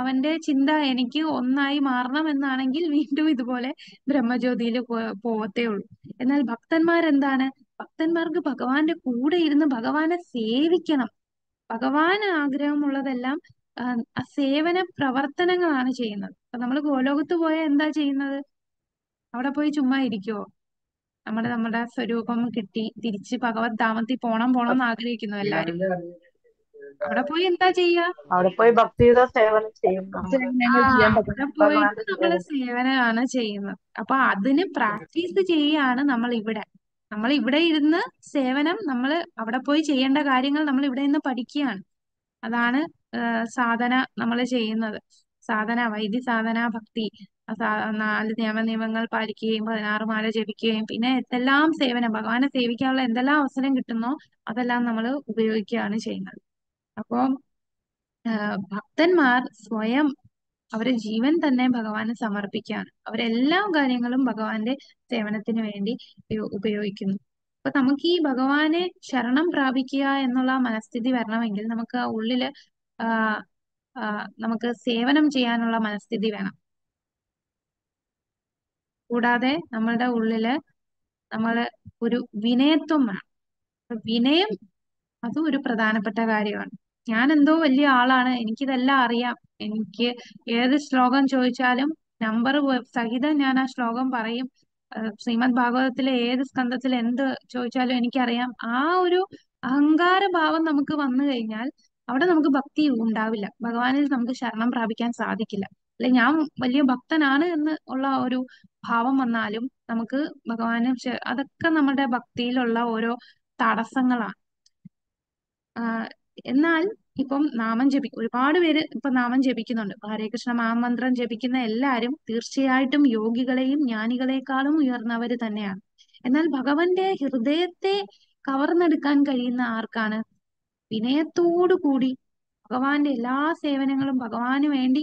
അവന്റെ ചിന്ത എനിക്ക് ഒന്നായി മാറണം എന്നാണെങ്കിൽ വീണ്ടും ഇതുപോലെ ബ്രഹ്മജ്യോതിയിൽ പോവത്തേ ഉള്ളൂ. എന്നാൽ ഭക്തന്മാരെന്താണ്? ഭക്തന്മാർക്ക് ഭഗവാന്റെ കൂടെ ഇരുന്ന് ഭഗവാനെ സേവിക്കണം. ഭഗവാന് ആഗ്രഹമുള്ളതെല്ലാം ആ സേവന പ്രവർത്തനങ്ങളാണ് ചെയ്യുന്നത്. അപ്പൊ നമ്മൾ ഗോലോകത്ത് പോയാൽ എന്താ ചെയ്യുന്നത്? അവിടെ പോയി ചുമ്മാ ഇരിക്കുവോ? നമ്മുടെ സ്വരൂപം കിട്ടി തിരിച്ച് ഭഗവത് ധാമത്തിൽ പോണം എന്ന് ആഗ്രഹിക്കുന്നു എല്ലാരും. അവിടെ പോയി എന്താ ചെയ്യുക? അവിടെ പോയി ഭക്തിയുത സേവനം ചെയ്യും നമ്മള്. സേവനങ്ങൾ ചെയ്യാൻ അവിടെ പോയിട്ട് ഭഗവാന്റെ നമ്മൾ സേവനം. സേവനമാണ് ചെയ്യുന്നത്. അപ്പൊ അതിന് പ്രാക്ടീസ് ചെയ്യാണ് നമ്മൾ ഇവിടെ. നമ്മൾ ഇവിടെ ഇരുന്ന് സേവനം, നമ്മൾ അവിടെ പോയി ചെയ്യേണ്ട കാര്യങ്ങൾ നമ്മൾ ഇവിടെ നിന്ന് പഠിക്കുകയാണ്. അതാണ് സാധന നമ്മൾ ചെയ്യുന്നത്. സാധന, വൈദ്യ സാധന, ഭക്തി. 4 നിയമങ്ങൾ പാലിക്കുകയും 16 മാല ജപിക്കുകയും പിന്നെ എന്തെല്ലാം സേവനം, ഭഗവാനെ സേവിക്കാനുള്ള എന്തെല്ലാം അവസരം കിട്ടുന്നോ അതെല്ലാം നമ്മൾ ഉപയോഗിക്കുകയാണ് ചെയ്യുന്നത്. അപ്പോൾ ഭക്തന്മാർ സ്വയം അവരുടെ ജീവൻ തന്നെ ഭഗവാന് സമർപ്പിക്കുകയാണ്. അവരെല്ലാ കാര്യങ്ങളും ഭഗവാന്റെ സേവനത്തിന് വേണ്ടി ഉപയോഗിക്കുന്നു. അപ്പൊ നമുക്ക് ഈ ഭഗവാനെ ശരണം പ്രാപിക്കുക എന്നുള്ള മനസ്ഥിതി വരണമെങ്കിൽ നമുക്ക് ആ ഉള്ളില് ആ നമുക്ക് സേവനം ചെയ്യാനുള്ള മനസ്ഥിതി വേണം. കൂടാതെ നമ്മളുടെ ഉള്ളില് നമ്മള് ഒരു വിനയത്വം വേണം. വിനയം അതും ഒരു പ്രധാനപ്പെട്ട കാര്യമാണ്. ഞാൻ എന്തോ വലിയ ആളാണ്, എനിക്കിതെല്ലാം അറിയാം, എനിക്ക് ഏത് ശ്ലോകം ചോദിച്ചാലും നമ്പർ സഹിതം ഞാൻ ആ ശ്ലോകം പറയും, ശ്രീമദ് ഭാഗവതത്തിലെ ഏത് സ്കന്ധത്തിൽ എന്ത് ചോദിച്ചാലും എനിക്കറിയാം. ആ ഒരു അഹങ്കാര ഭാവം നമുക്ക് വന്നു കഴിഞ്ഞാൽ അവിടെ നമുക്ക് ഭക്തി ഉണ്ടാവില്ല, ഭഗവാനിൽ നമുക്ക് ശരണം പ്രാപിക്കാൻ സാധിക്കില്ല. അല്ലെ ഞാൻ വലിയ ഭക്തനാണ് എന്ന് ഉള്ള ഒരു ഭാവം വന്നാലും നമുക്ക് ഭഗവാന് അതൊക്കെ നമ്മുടെ ഭക്തിയിലുള്ള ഓരോ തടസ്സങ്ങളാണ്. എന്നാൽ ഇപ്പം നാമം ഒരുപാട് പേര് ഇപ്പൊ നാമം ജപിക്കുന്നുണ്ട്. ഹരേ കൃഷ്ണ മഹാമന്ത്രം ജപിക്കുന്ന എല്ലാവരും തീർച്ചയായിട്ടും യോഗികളെയും ജ്ഞാനികളെക്കാളും ഉയർന്നവര് തന്നെയാണ്. എന്നാൽ ഭഗവാന്റെ ഹൃദയത്തെ കവർന്നെടുക്കാൻ കഴിയുന്ന ആർക്കാണ്? വിനയത്തോടു കൂടി ഭഗവാന്റെ എല്ലാ സേവനങ്ങളും ഭഗവാന് വേണ്ടി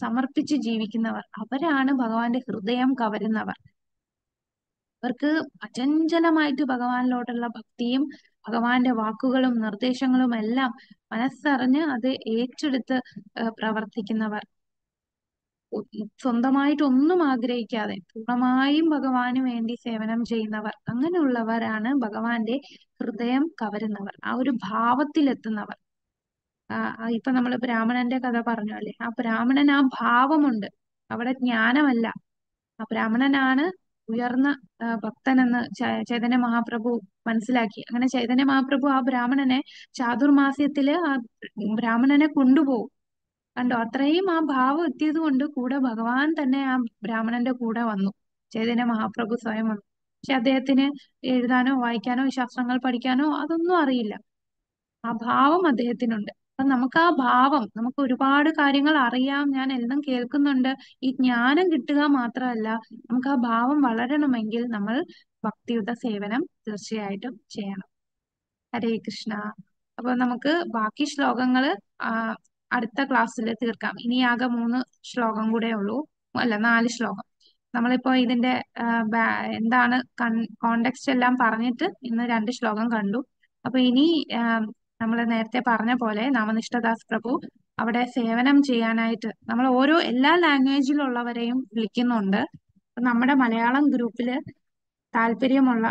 സമർപ്പിച്ച് ജീവിക്കുന്നവർ, അവരാണ് ഭഗവാന്റെ ഹൃദയം കവരുന്നവർ. അവർക്ക് അചഞ്ചലമായിട്ട് ഭഗവാനിലോട്ടുള്ള ഭക്തിയും ഭഗവാന്റെ വാക്കുകളും നിർദ്ദേശങ്ങളും എല്ലാം മനസ്സറിഞ്ഞ് അത് ഏറ്റെടുത്ത് പ്രവർത്തിക്കുന്നവർ, സ്വന്തമായിട്ടൊന്നും ആഗ്രഹിക്കാതെ പൂർണ്ണമായും ഭഗവാന് വേണ്ടി സേവനം ചെയ്യുന്നവർ, അങ്ങനെയുള്ളവരാണ് ഭഗവാന്റെ ഹൃദയം കവരുന്നവർ, ആ ഒരു ഭാവത്തിലെത്തുന്നവർ. ഇപ്പൊ നമ്മള് ബ്രാഹ്മണന്റെ കഥ പറഞ്ഞു അല്ലെ, ആ ബ്രാഹ്മണൻ ആ ഭാവമുണ്ട്, അവിടെ ജ്ഞാനമല്ല. ആ ബ്രാഹ്മണനാണ് ഉയർന്ന ഭക്തനെന്ന് ചൈതന്യ മഹാപ്രഭു മനസ്സിലാക്കി. അങ്ങനെ ചൈതന്യ മഹാപ്രഭു ആ ബ്രാഹ്മണനെ ചാതുർമാസ്യത്തില് ആ ബ്രാഹ്മണനെ കൊണ്ടുപോകും. കണ്ടോ, അത്രയും ആ ഭാവം എത്തിയത് കൊണ്ട് കൂടെ ഭഗവാൻ തന്നെ ആ ബ്രാഹ്മണന്റെ കൂടെ വന്നു. ചൈതന്യ മഹാപ്രഭു സ്വയം വന്നു. പക്ഷെ അദ്ദേഹത്തിന് എഴുതാനോ വായിക്കാനോ ശാസ്ത്രങ്ങൾ പഠിക്കാനോ അതൊന്നും അറിയില്ല. ആ ഭാവം അദ്ദേഹത്തിനുണ്ട്. അപ്പൊ നമുക്ക് ആ ഭാവം, നമുക്ക് ഒരുപാട് കാര്യങ്ങൾ അറിയാം, ഞാൻ എല്ലാം കേൾക്കുന്നുണ്ട്, ഈ ജ്ഞാനം കിട്ടുക മാത്രമല്ല, നമുക്ക് ആ ഭാവം വളരണമെങ്കിൽ നമ്മൾ ഭക്തിയുത സേവനം തീർച്ചയായിട്ടും ചെയ്യണം. ഹരേ കൃഷ്ണ. അപ്പൊ നമുക്ക് ബാക്കി ശ്ലോകങ്ങള് അടുത്ത ക്ലാസ്സിൽ തീർക്കാം. ഇനി ആകെ 3 ശ്ലോകം കൂടെ ഉള്ളൂ, അല്ല 4 ശ്ലോകം. നമ്മളിപ്പോ ഇതിന്റെ എന്താണ് കോണ്ടെക്സ്റ്റ് എല്ലാം പറഞ്ഞിട്ട് ഇന്ന് 2 ശ്ലോകം കണ്ടു. അപ്പൊ ഇനി നമ്മൾ നേരത്തെ പറഞ്ഞ പോലെ നാമനിഷ്ഠദാസ് പ്രഭു അവിടെ സേവനം ചെയ്യാനായിട്ട് നമ്മൾ എല്ലാ ലാംഗ്വേജിലുള്ളവരെയും വിളിക്കുന്നുണ്ട്. നമ്മുടെ മലയാളം ഗ്രൂപ്പില് താല്പര്യമുള്ള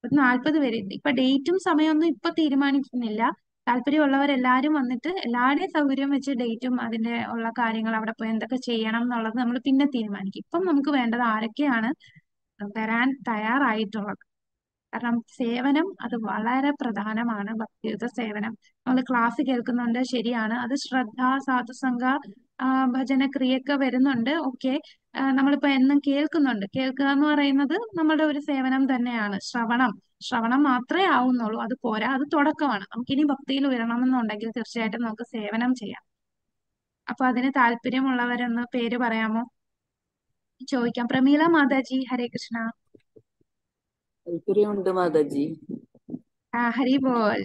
ഒരു 40 പേരുണ്ട്. ഇപ്പൊ ഡേറ്റും സമയമൊന്നും ഇപ്പൊ തീരുമാനിക്കുന്നില്ല. താല്പര്യമുള്ളവരെല്ലാരും വന്നിട്ട് എല്ലാവരുടെയും സൗകര്യം വെച്ച് ഡേറ്റും അതിന്റെ ഉള്ള കാര്യങ്ങൾ അവിടെ പോയി എന്തൊക്കെ ചെയ്യണം എന്നുള്ളത് നമ്മൾ പിന്നെ തീരുമാനിക്കും. ഇപ്പം നമുക്ക് വേണ്ടത് ആരൊക്കെയാണ് വരാൻ തയ്യാറായിട്ടുള്ളത്. കാരണം സേവനം അത് വളരെ പ്രധാനമാണ്. ഭക്തിയുത സേവനം നമ്മൾ ക്ലാസ് കേൾക്കുന്നുണ്ട്, ശരിയാണ്. അത് ശ്രദ്ധ, സാധുസംഘ, ഭജന ക്രിയൊക്കെ വരുന്നുണ്ട്. ഓക്കെ, നമ്മളിപ്പോ എന്നും കേൾക്കുന്നുണ്ട്. കേൾക്കുക എന്ന് പറയുന്നത് നമ്മുടെ ഒരു സേവനം തന്നെയാണ്. ശ്രവണം മാത്രമേ ആവുന്നുള്ളൂ. അത് പോരാ, അത് തുടക്കമാണ്. നമുക്കിനി ഭക്തിയിൽ ഉയരണമെന്നുണ്ടെങ്കിൽ തീർച്ചയായിട്ടും നമുക്ക് സേവനം ചെയ്യാം. അപ്പൊ അതിന് താല്പര്യമുള്ളവരൊന്ന് പേര് പറയാമോ? ചോദിക്കാം. പ്രമീള മാതാജി, ഹരേ കൃഷ്ണ. താല്പര്യമുണ്ട് മാതാജി. ഹരി ബോൾ.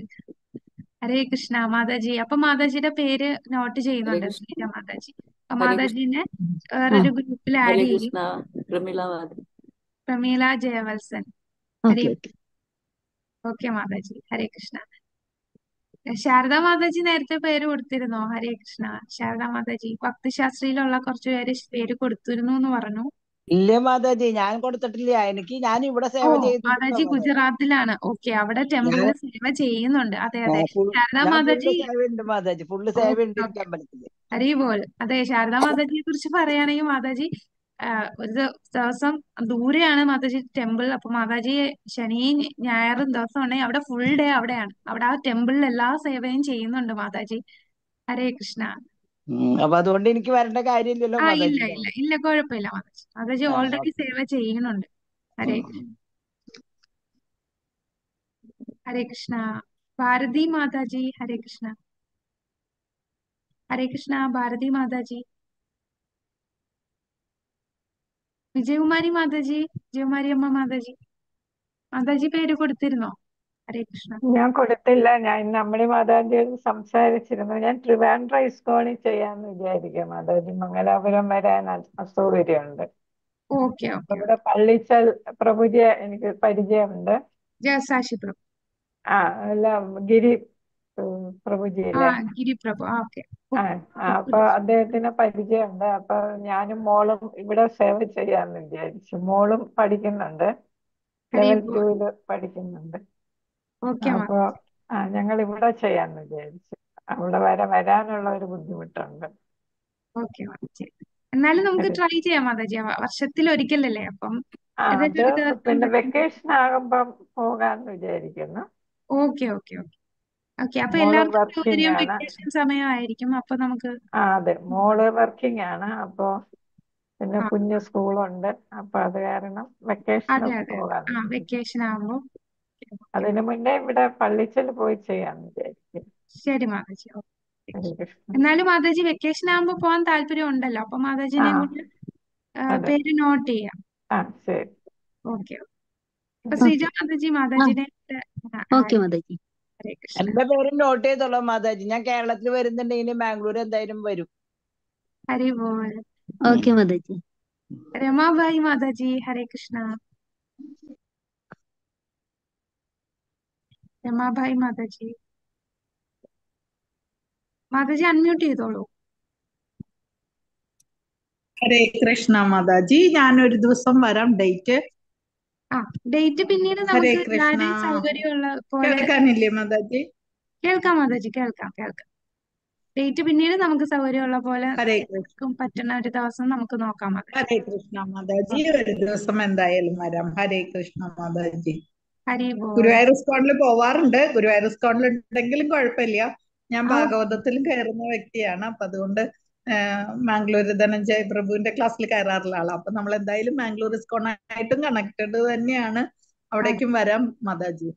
ഹരേ കൃഷ്ണ മാതാജി. അപ്പൊ മാതാജിയുടെ പേര് നോട്ട് ഹരേ ചെയ്യുന്നുണ്ട് കൃഷ്ണ. ശ്രീജ മാതാജി. അപ്പൊ ഹരേ കൃഷ്ണ. മാതാജിനെ വേറൊരു ഗ്രൂപ്പിൽ ഹരേ ആഡ് ചെയ്യും. കൃഷ്ണ. പ്രമീള മാതാജി. പ്രമീള ജയവത്സൻ. ഹരി. ഓക്കെ മാതാജി, ഹരേ കൃഷ്ണ. ശാരദാ മാതാജി നേരത്തെ പേര് കൊടുത്തിരുന്നോ? ഹരേ കൃഷ്ണ. ശാരദാ മാതാജി ഭക്തിശാസ്ത്രിയിലുള്ള കുറച്ചു പേര് കൊടുത്തിരുന്നു എന്ന് പറഞ്ഞു. ഇല്ല മാതാജി, ഞാൻ കൊടുത്തിട്ടില്ല. ഞാൻ ഇവിടെ ഓ, സേവ ചെയ്യുന്നുണ്ട് മാതാജി മാതാജി. ഗുജറാത്തിലാണ്. ഓക്കെ, അവിടെ ഞാൻ ടെമ്പിളിൽ സേവ ചെയ്യുന്നുണ്ട്. അതെ അതെ. ശാരദാ ഞാൻ ഫുള്ള് മാതാജി. സേവയുണ്ട് മാതാജി. ഫുള്ള് സേവയുണ്ട് ഓക്കെ എനിക്ക് ഓക്കെ. അമ്പലത്തില്. ഹരി ബോൾ. അതെ, ശാരദാ മാതാജിയെ കുറിച്ച് പറയുകയാണെങ്കിൽ മാതാജി ഒരു ദിവസം ദൂരെയാണ് മാതാജി ടെമ്പിൾ. അപ്പൊ മാതാജി ശനിയും ഞായറും ദിവസം ഉണ്ടെങ്കിൽ അവിടെ ഫുൾ ഡേ അവിടെയാണ്. അവിടെ ആ ടെമ്പിളിൽ എല്ലാ സേവയും ചെയ്യുന്നുണ്ട് മാതാജി. ഹരേ കൃഷ്ണ. അപ്പൊ അതുകൊണ്ട് എനിക്ക് വരേണ്ട കാര്യമില്ലല്ലോ ഇല്ല മാതാജി. ഇല്ല ഇല്ല, കുഴപ്പമില്ല മാതാജി. മാതാജി ആ, ഓൾറെഡി ഓക്കെ. സേവ ചെയ്യുന്നുണ്ട്. ഹരേ ഉം. കൃഷ്ണ. ഹരേ കൃഷ്ണ. ഭാരതി മാതാജി, ഹരേ കൃഷ്ണ. ഹരേ കൃഷ്ണ. ഭാരതി മാതാജി. വിജയകുമാരി മാതാജി, വിജയകുമാരി അമ്മ മാതാജി. മാതാജി പേര് കൊടുത്തിരുന്നോ? ഹരേ കൃഷ്ണ. ഞാൻ കൊടുത്തില്ല. ഞാൻ ഇന്ന് അമ്മിണി മാതാജിയോട് സംസാരിച്ചിരുന്നു. ഞാൻ ട്രിവാൻഡ്രം ഇസ്കോണിൽ ചെയ്യാന്ന് വിചാരിക്കാം മാതാജി. മംഗലാപുരം വരാൻ അസൗകര്യമുണ്ട്. ഓക്കെ അപ്പൊ ഓക്കെ. ഇവിടെ പള്ളിച്ചൽ പ്രഭുജിയെ എനിക്ക് പരിചയമുണ്ട്. ജയസാശി പ്രഭു. അല്ല, ഗിരി ആ, പ്രഭുജിയില്ലേ? ഗിരിപ്രഭു. ഓക്കെ. അപ്പൊ അദ്ദേഹത്തിന് പരിചയമുണ്ട്. അപ്പൊ ഞാനും മോളും ഇവിടെ സേവ ചെയ്യാന്ന് വിചാരിച്ചു. മോളും പഠിക്കുന്നുണ്ട്, ഹരി ലെവൽ ബോൾ. 2 പഠിക്കുന്നുണ്ട്. ഓക്കെ അപ്പൊ ഞങ്ങൾ ഇവിടെ ചെയ്യാന്ന് വിചാരിച്ചു. അവിടെ വരാനുള്ള ഒരു ബുദ്ധിമുട്ടുണ്ട്. ഓക്കെ മാതാജി. എന്നാലും നമുക്ക് ശരി. ട്രൈ ചെയ്യാം മാതാജി. വർഷത്തിൽ ഒരിക്കലല്ലേ, അപ്പം അത് ഏതെങ്കിലും ഒരു ദിവസം പിന്നെ പറ്റും. വെക്കേഷൻ ആകുമ്പം പോകാന്ന് വിചാരിക്കുന്നു. Okay okay okay okay. അപ്പൊ മോള് എല്ലാവർക്കും വർക്കിംഗ് സൗകര്യം ആണ്. വെക്കേഷൻ സമയമായിരിക്കും. അപ്പൊ നമുക്ക് അതെ, മോള് വർക്കിംഗ് ആണ്. അപ്പൊ പിന്നെ ആ, കുഞ്ഞ് സ്കൂളുണ്ട്. അപ്പൊ അത് കാരണം വെക്കേഷന് അതെ അതെ അതെ. പോകാന്ന് വിചാരിച്ചു. വെക്കേഷൻ ആകുമ്പോ. ഓക്കെ. അതിനു മുന്നേ ഇവിടെ പള്ളിച്ചൽ പോയി ചെയ്യാന്ന് വിചാരിക്കും. ശരി മാതാജി. ഓക്കെ. ഹരേ കൃഷ്ണ. എന്നാലും മാതാജി വെക്കേഷൻ ആകുമ്പോ പോകാൻ താല്പര്യം ഉണ്ടല്ലോ. അപ്പൊ ആ മാതാജിനെയും കൂടി അതെ. പേര് നോട്ട് ചെയ്യാം. ശരി. ഓക്കെ. അപ്പൊ ശ്രീജ മാതാജി മാതാജിനെ ഹരേ കൃഷ്ണ. എന്റെ പേര് നോട്ട് ചെയ്തോളാം മാതാജി. ഞാൻ കേരളത്തിൽ വരുന്നുണ്ടെങ്കിൽ ബാംഗ്ലൂർ എന്തായാലും വരും. ഹരി ബോൾ. ഉം. രമാബായി മാതാജി, ഹരേ കൃഷ്ണ. രമാബായി മാതാജി. മാതാജി അൺമ്യൂട്ട് ചെയ്തോളൂ. ഹരേ കൃഷ്ണ മാതാജി. ഞാൻ ഒരു ദിവസം വരാം. ഡേറ്റ് ഡേറ്റ് പിന്നീട് ഹരേ നമുക്ക് കൃഷ്ണ. എല്ലാവരുടെയും സൗകര്യമുള്ള പോലെ. കേൾക്കാനില്ലേ മാതാജി? കേൾക്കാം മാതാജി, കേൾക്കാം. ഡേറ്റ് പിന്നീട് നമുക്ക് സൗകര്യമുള്ള പോലെ ഹരേ കൃഷ്ണ. എല്ലാവർക്കും പറ്റുന്ന ഒരു ദിവസം നമുക്ക് നോക്കാം മാതാജി. ഹരേ കൃഷ്ണ മാതാജി. ഒരു ദിവസം എന്തായാലും വരാം. ഹരേ കൃഷ്ണ മാതാജി. ഹരി ബോൾ. ഗുരുവായൂർ ഇസ്കോണിൽ പോവാറുണ്ട്. ഗുരുവായൂർ ഇസ്കോണിൽ ഉണ്ടെങ്കിലും കുഴപ്പമില്ല. ഞാൻ ഭാഗവതത്തിലും കയറുന്ന വ്യക്തിയാണ്. അപ്പൊ അതുകൊണ്ട് മാംഗ്ലൂർ ധനഞ്ജയ പ്രഭുവിന്റെ ക്ലാസ്സിൽ കയറാറുള്ള ആളാണ്. അപ്പൊ നമ്മൾ എന്തായാലും മാംഗ്ലൂർ ഇസ്കോണായിട്ടും കണക്റ്റഡ് തന്നെയാണ്. അവിടേക്കും വരാം മാതാജി.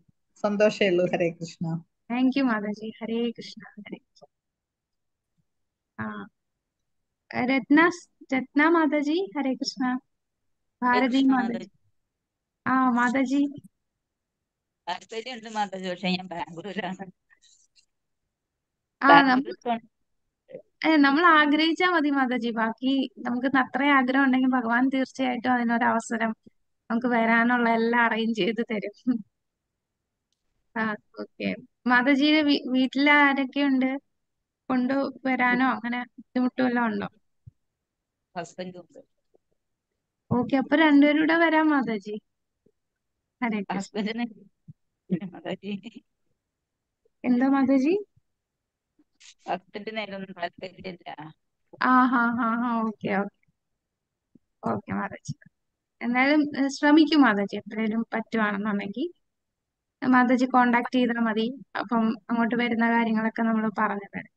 സന്തോഷമേ ഉള്ളൂ. ഹരേ കൃഷ്ണ. താങ്ക് യു മാതാജി. ഹരേ കൃഷ്ണ. ഹരേ കൃഷ്ണ. രത്ന മാതാജി, ഹരേ കൃഷ്ണ. ഭാരതി മാതാജി. മാതാജി. താല്പര്യമുണ്ട് മാതാജി, പക്ഷെ ഞാൻ ബാംഗ്ലൂരാണ്. നമ്മൾ ആഗ്രഹിച്ചാൽ മതി മാതാജി. ബാക്കി നമുക്ക് അത്രയും ആഗ്രഹം ഉണ്ടെങ്കിൽ ഭഗവാൻ തീർച്ചയായിട്ടും അതിനൊരു അവസരം നമുക്ക് വരാനുള്ള എല്ലാം അറേഞ്ച് ചെയ്ത് തരും. ഓക്കെ. മാതാജിയുടെ വീട്ടിൽ ആരൊക്കെയുണ്ട്? കൊണ്ടുവരാനോ അങ്ങനെ ബുദ്ധിമുട്ടോ വല്ലതും ഉണ്ടോ? ഹസ്ബൻഡും ഉണ്ട്. ഓക്കെ, അപ്പൊ രണ്ടുപേരും കൂടെ വരാം മാതാജി. ഹരേ കൃഷ്ണ. ഹസ്ബൻഡിന് മാതാജി എന്താ മാതാജി? ഹസ്ബൻഡിന് അതിലൊന്നും താല്പര്യമില്ല. Okay okay okay Mataji. എന്നാലും ശ്രമിക്കും മാതാജി, എത്രയും പറ്റുവാണെന്നുണ്ടെങ്കിൽ മാതാജി കോണ്ടാക്ട് ചെയ്താൽ മതി. അപ്പം അങ്ങോട്ട് വരുന്ന കാര്യങ്ങളൊക്കെ നമ്മൾ പറഞ്ഞു തരാം.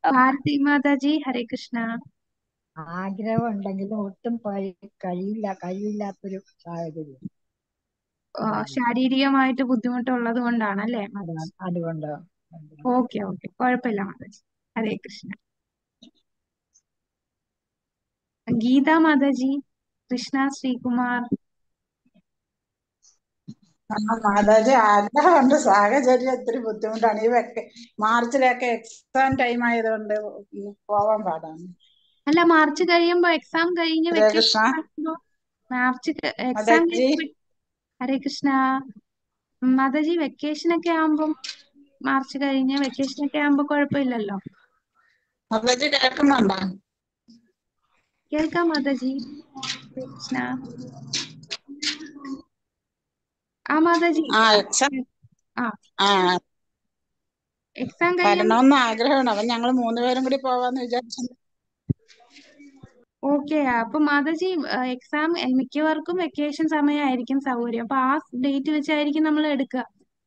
ഭാരതി മാതാജി, ഹരേ കൃഷ്ണ. ആഗ്രഹം ഉണ്ടെങ്കിലും ഒട്ടും കഴിയില്ലാത്തൊരു സാഹചര്യം. ശാരീരികമായിട്ട് ബുദ്ധിമുട്ടുള്ളത് കൊണ്ടാണല്ലേ മാതാജി? അതുകൊണ്ട് ഓക്കെ ഓക്കെ, കുഴപ്പമില്ല മാതാജി. ഹരേ കൃഷ്ണ. ഗീത മാതാജി, കൃഷ്ണ ശ്രീകുമാർ. മാതാജി ആഗ്രഹമുണ്ട്, സാഹചര്യം ഇത്തിരി ബുദ്ധിമുട്ടാണ്. മാർച്ചിലൊക്കെ എക്സാം ടൈം ആയതുകൊണ്ട് പോവാൻ പാടാണ്. അല്ല, മാർച്ച് കഴിയുമ്പോ എക്സാം കഴിഞ്ഞ് Hare Krishna. Vacation March exam മാതാജി ഹരേ കൃഷ്ണ. മാതാജി വെക്കേഷൻ ഒക്കെ ആവുമ്പം മാർച്ച് കഴിഞ്ഞ് വെക്കേഷൻ ഒക്കെ ആവുമ്പോ കുഴപ്പമില്ലല്ലോ. മാതാജി കേൾക്കുന്നുണ്ടോ? കേൾക്കാം മാതാജി. ഹരേ കൃഷ്ണ. മാതാജി എക്സാം ആ ആ എക്സാം കഴിയുമ്പോ വരണമെന്ന് ആഗ്രഹമാണ്. അപ്പൊ ഞങ്ങൾ 3 പേരും കൂടി പോവാന്ന് വിചാരിച്ചു. ഓക്കെ. അപ്പൊ മാതാജി എക്സാം മിക്കവർക്കും വെക്കേഷൻ സമയമായിരിക്കും സൗകര്യം. അപ്പൊ ആ ഡേറ്റ് വെച്ചായിരിക്കും നമ്മൾ എടുക്കുക.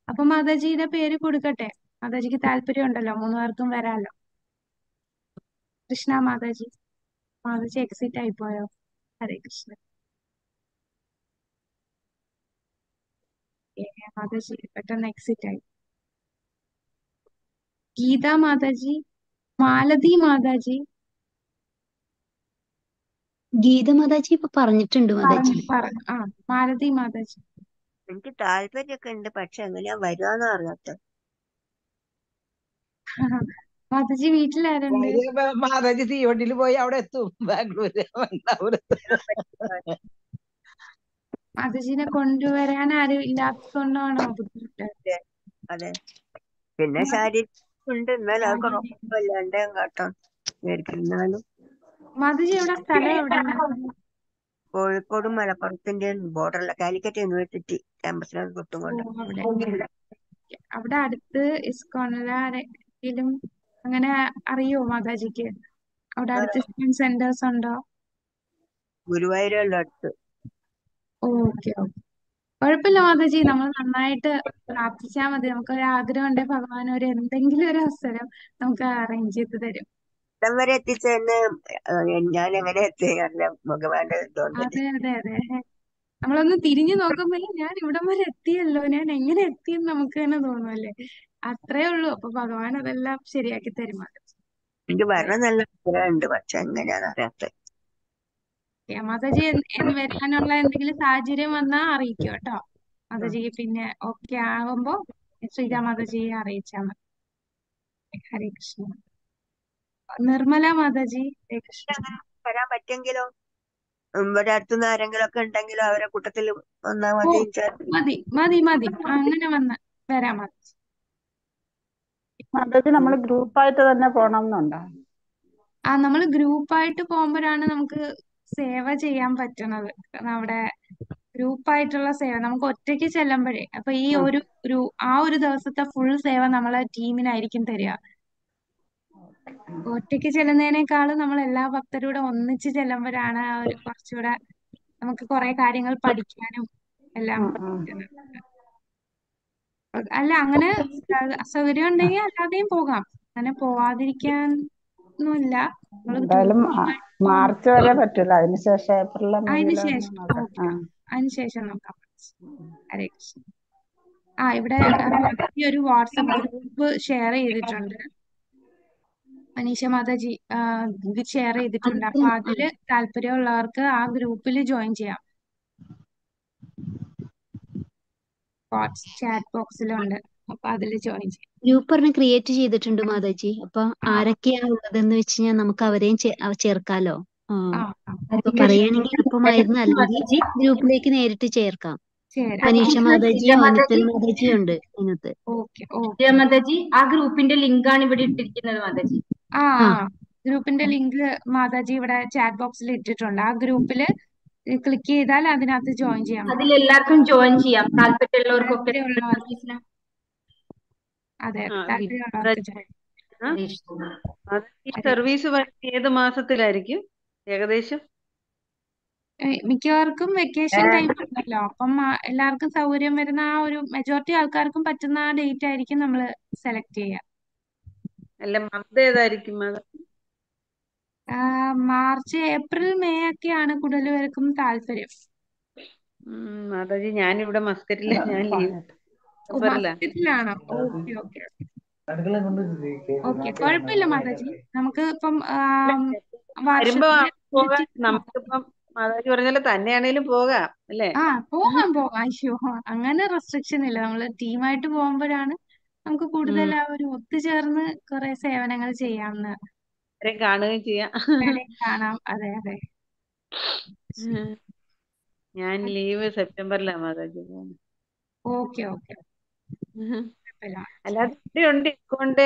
അപ്പൊ മാതാജിയുടെ പേര് കൊടുക്കട്ടെ. മാതാജിക്ക് താല്പര്യം ഉണ്ടല്ലോ, 3 പേർക്കും വരാലോ. കൃഷ്ണ മാതാജി. മാതാജി എക്സിറ്റ് ആയിപ്പോയോ? ഹരേ കൃഷ്ണ. മാതാജി പെട്ടെന്ന് എക്സിറ്റ് ആയി. ഗീത മാതാജി, മാലതി മാതാജി. ഗീത മാതാജി ഇപ്പൊ പറഞ്ഞിട്ടുണ്ട് മാതാജി. പറഞ്ഞു. മാലതി മാതാജി. എനിക്ക് താല്പര്യമൊക്കെ ഉണ്ട്, പക്ഷെ എങ്ങനെയാ വരാന്ന് അറിയാത്ത. മാതാജി വീട്ടിലാരുണ്ട്? മാതാജി തീവണ്ടിയിൽ പോയി അവിടെ എത്തും, ബാംഗ്ലൂര് മാതാജിനെ കൊണ്ടുവരാൻ ആരും ഇല്ലാത്തതുകൊണ്ടാണോ ബുദ്ധിമുട്ട്? അതെ, പിന്നെ ശാരീരികം ഉണ്ട്, എന്നാലും അതൊക്കെ കുഴപ്പമില്ലാണ്ട് കേട്ടോ. എന്നാലും മാതാജി എവിടെ സ്ഥലം എവിടെയാണ്? കോഴിക്കോടും മലപ്പുറത്തിന്റെയും ബോർഡറിലെ കാലിക്കറ്റ് യൂണിവേഴ്സിറ്റി ക്യാമ്പസിലാണ് തൊട്ടുകൊണ്ട്. അവിടെ അടുത്ത് ഇസ്കോണിലെ ആരെങ്കിലും അങ്ങനെ അറിയോ മാതാജിക്ക്? അവിടെ അടുത്ത് ഇസ്കോൺ സെന്റേഴ്സ് ഉണ്ടോ? ഗുരുവായൂരുള്ള അടുത്ത്. ഓക്കെ ഓക്കെ, കുഴപ്പമില്ല മാതാജി. നമ്മൾ നന്നായിട്ട് പ്രാർത്ഥിച്ചാൽ മതി. നമുക്കൊരു ആഗ്രഹം ഉണ്ടെങ്കിൽ ഭഗവാൻ എന്തെങ്കിലും ഒരു അവസരം നമുക്ക് അറേഞ്ച് ചെയ്ത് തരും. ഇടം വരെ എത്തിച്ചെന്ന് ഞാൻ എങ്ങനെ എത്തിയറിയില്ല, ഭഗവാന്റെ ഇതുകൊണ്ട്. അതെ അതെ അതെ, നമ്മളൊന്ന് തിരിഞ്ഞു നോക്കുമ്പോ ഞാൻ ഇവിടം വരെ എത്തിയല്ലോ, ഞാൻ എങ്ങനെ എത്തിയെന്ന് നമുക്ക് തന്നെ തോന്നുമല്ലേ. അത്രേ ഉള്ളൂ. അപ്പൊ ഭഗവാൻ അതെല്ലാം ശരിയാക്കി തരും. എനിക്ക് വരണം നല്ല ആഗ്രഹമുണ്ട്, പക്ഷെ എങ്ങനെയാന്ന് അറിയാത്ത. മാതാജി വരാനുള്ള എന്തെങ്കിലും സാഹചര്യം വന്നാ അറിയിക്കും കേട്ടോ. മാതാജി പിന്നെ ഓക്കെ ആകുമ്പോ ശ്രീജ മാതാജിയെ അറിയിച്ചാൽ മതി. ഹരേ കൃഷ്ണ. നിർമ്മല മാതാജി, ഹരേ കൃഷ്ണ. വരാൻ പറ്റുമെങ്കിലോ, ഇവിടെ അടുത്തുനിന്ന് ആരെങ്കിലും ഒക്കെ ഉണ്ടെങ്കിലോ അവരെ കൂട്ടത്തിൽ വന്നാ മതി. മതി മതി മതി, അങ്ങനെ വന്ന് വരാം മാതാജി. മാതാജി നമ്മൾ ഗ്രൂപ്പായിട്ട് തന്നെ പോണമെന്നുണ്ടോ? നമ്മൾ ഗ്രൂപ്പായിട്ട് പോകുമ്പോഴാണ് നമുക്ക് സേവ ചെയ്യാൻ പറ്റുന്നത്. അവിടെ ഗ്രൂപ്പായിട്ടുള്ള സേവ നമുക്ക് ഒറ്റയ്ക്ക് ചെല്ലുമ്പോഴേ, അപ്പൊ ഈ ഒരു ദിവസത്തെ ഫുൾ സേവ നമ്മളെ ടീമിനായിരിക്കും തരിക. ഒറ്റയ്ക്ക് ചെല്ലുന്നതിനേക്കാളും നമ്മൾ എല്ലാ ഭക്തരോടെ ഒന്നിച്ച് ചെല്ലുമ്പോഴാണ് കുറച്ചുകൂടെ നമുക്ക് കുറെ കാര്യങ്ങൾ പഠിക്കാനും എല്ലാം പറ്റുന്നത്. അല്ല, അങ്ങനെ അസൗകര്യം ഉണ്ടെങ്കിൽ അല്ലാതെയും പോകാം. അങ്ങനെ പോവാതിരിക്കാൻ ഒന്നുമില്ല. എന്തായാലും മാർച്ച് വരെ പറ്റില്ല, അതിനുശേഷം ഏപ്രിൽ അതിനുശേഷം നോക്കാം. ഹരേ കൃഷ്ണ. ഇവിടെ ഈ ഒരു വാട്സപ്പ് ഗ്രൂപ്പ് ഷെയർ ചെയ്തിട്ടുണ്ട്. മനീഷ മാതാജി ഷെയർ ചെയ്തിട്ടുണ്ട്. അപ്പൊ അതില് താല്പര്യമുള്ളവർക്ക് ആ ഗ്രൂപ്പിൽ ജോയിൻ ചെയ്യാം. ചാറ്റ് ബോക്സിലുണ്ട്, അപ്പൊ അതില് ജോയിൻ ചെയ്യാം. ഗ്രൂപ്പ് പറഞ്ഞ് ക്രിയേറ്റ് ചെയ്തിട്ടുണ്ട് മാതാജി. അപ്പൊ ആരൊക്കെയാ ഉള്ളതെന്ന് വെച്ച് കഴിഞ്ഞാൽ നമുക്ക് അവരെയും ചേർക്കാലോ. പറയുകയാണെങ്കിൽ എളുപ്പമായിരുന്നു, അല്ലെങ്കിൽ ഗ്രൂപ്പിലേക്ക് നേരിട്ട് ചേർക്കാം. മനീഷ മാതാജിയും അനിതൽ മാതാജിയും ഉണ്ട് അതിനകത്ത്. മാതാജി, ആ ഗ്രൂപ്പിന്റെ ലിങ്ക് ആണ് ഇവിടെ ഇട്ടിരിക്കുന്നത് മാതാജി. ഗ്രൂപ്പിന്റെ ലിങ്ക് മാതാജി ഇവിടെ ചാറ്റ് ബോക്സിൽ ഇട്ടിട്ടുണ്ട്. ആ ഗ്രൂപ്പില് ക്ലിക്ക് ചെയ്താൽ അതിനകത്ത് ജോയിൻ ചെയ്യാം. അതിലെല്ലാവർക്കും ജോയിൻ ചെയ്യാം, താല്പര്യമുള്ളവർക്കൊക്കെ. അതെ, താല്പര്യമുള്ളവർക്ക് ജോയിൻ. ആ? അത് ഈ ഹരേ സർവീസ് വരുന്നത് ഏത് മാസത്തിലായിരിക്കും ഏകദേശം? മിക്കവർക്കും വെക്കേഷൻ ടൈം ഉണ്ടല്ലോ, അപ്പം എല്ലാവർക്കും സൗകര്യം വരുന്ന ആ ഒരു മെജോറിറ്റി ആൾക്കാർക്കും പറ്റുന്ന ആ ഡേറ്റ് ആയിരിക്കും നമ്മൾ സെലക്ട് ചെയ്യുക. അല്ല, മന്ത് ഏതായിരിക്കും അത്? മാർച്ച്, ഏപ്രിൽ, മെയ് ഒക്കെയാണ് കൂടുതൽ പേർക്കും താല്പര്യം. മാതാജി ഞാനിവിടെ മസ്കറ്റിലെ, ഞാൻ ലീവ് ഓ, മസ്കറ്റിലാണോ? ഓക്കെ ഓക്കെ ഓക്കെ, കുഴപ്പമില്ല മാതാജി. നമുക്ക് ഇപ്പം വരുമ്പോ വർഷത്തില് പോകാം. visit നോക്കാം. നമുക്കിപ്പം മാതാജി പറഞ്ഞാല് തന്നെയാണേലും പോകാം അല്ലേ? പോകാം. അയ്യോ, അങ്ങനെ റെസ്ട്രിക്ഷൻ ഇല്ല. നമ്മള് ടീമായിട്ട് പോകുമ്പോഴാണ് നമുക്ക് കൂടുതൽ ആ ഒരു ഒത്തുചേർന്ന് കുറെ സേവനങ്ങൾ ചെയ്യാവുന്ന, ആരെയും കാണുകയും ചെയ്യാം. കാണാം. അതെ അതെ. ഞാൻ ലീവ് സെപ്റ്റംബറിലാണ് മാതാജി പോകുന്നത്. ഓക്കെ ഓക്കെ, കുഴപ്പമില്ല. അല്ലാതെ ഇവിടെ ഉണ്ട് കൊണ്ട്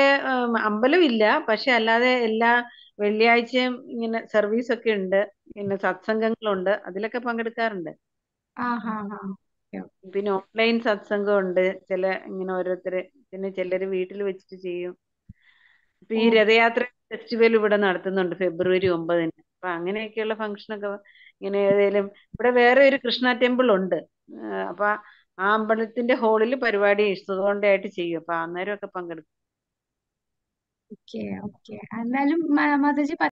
അമ്പലം ഇല്ല, പക്ഷെ അല്ലാതെ എല്ലാ വെള്ളിയാഴ്ചയും ഇങ്ങനെ സർവീസ് ഒക്കെ ഉണ്ട്, പിന്നെ സത്സംഗങ്ങളുണ്ട്, അതിലൊക്കെ പങ്കെടുക്കാറുണ്ട്. പിന്നെ ഓൺലൈൻ സത്സംഗം ഉണ്ട്, ചില ഇങ്ങനെ ഓരോരുത്തര്, പിന്നെ ചിലര് വീട്ടിൽ വെച്ചിട്ട് ചെയ്യും. ഇപ്പൊ ഈ രഥയാത്ര ഫെസ്റ്റിവൽ ഇവിടെ നടത്തുന്നുണ്ട് ഫെബ്രുവരി 9-ന്. അപ്പൊ അങ്ങനെയൊക്കെയുള്ള ഫംഗ്ഷനൊക്കെ ഇങ്ങനെ ഏതെങ്കിലും, ഇവിടെ വേറെ ഒരു കൃഷ്ണ ടെമ്പിൾ ഉണ്ട്, അപ്പൊ ആ അമ്പലത്തിന്റെ ഹാളിൽ പരിപാടി ഇഷ്ടതുകൊണ്ടായിട്ട് ചെയ്യും. അപ്പൊ അന്നേരം ഒക്കെ പങ്കെടുക്കും. ഓക്കെ ഓക്കെ, എന്തായാലും മാതാജി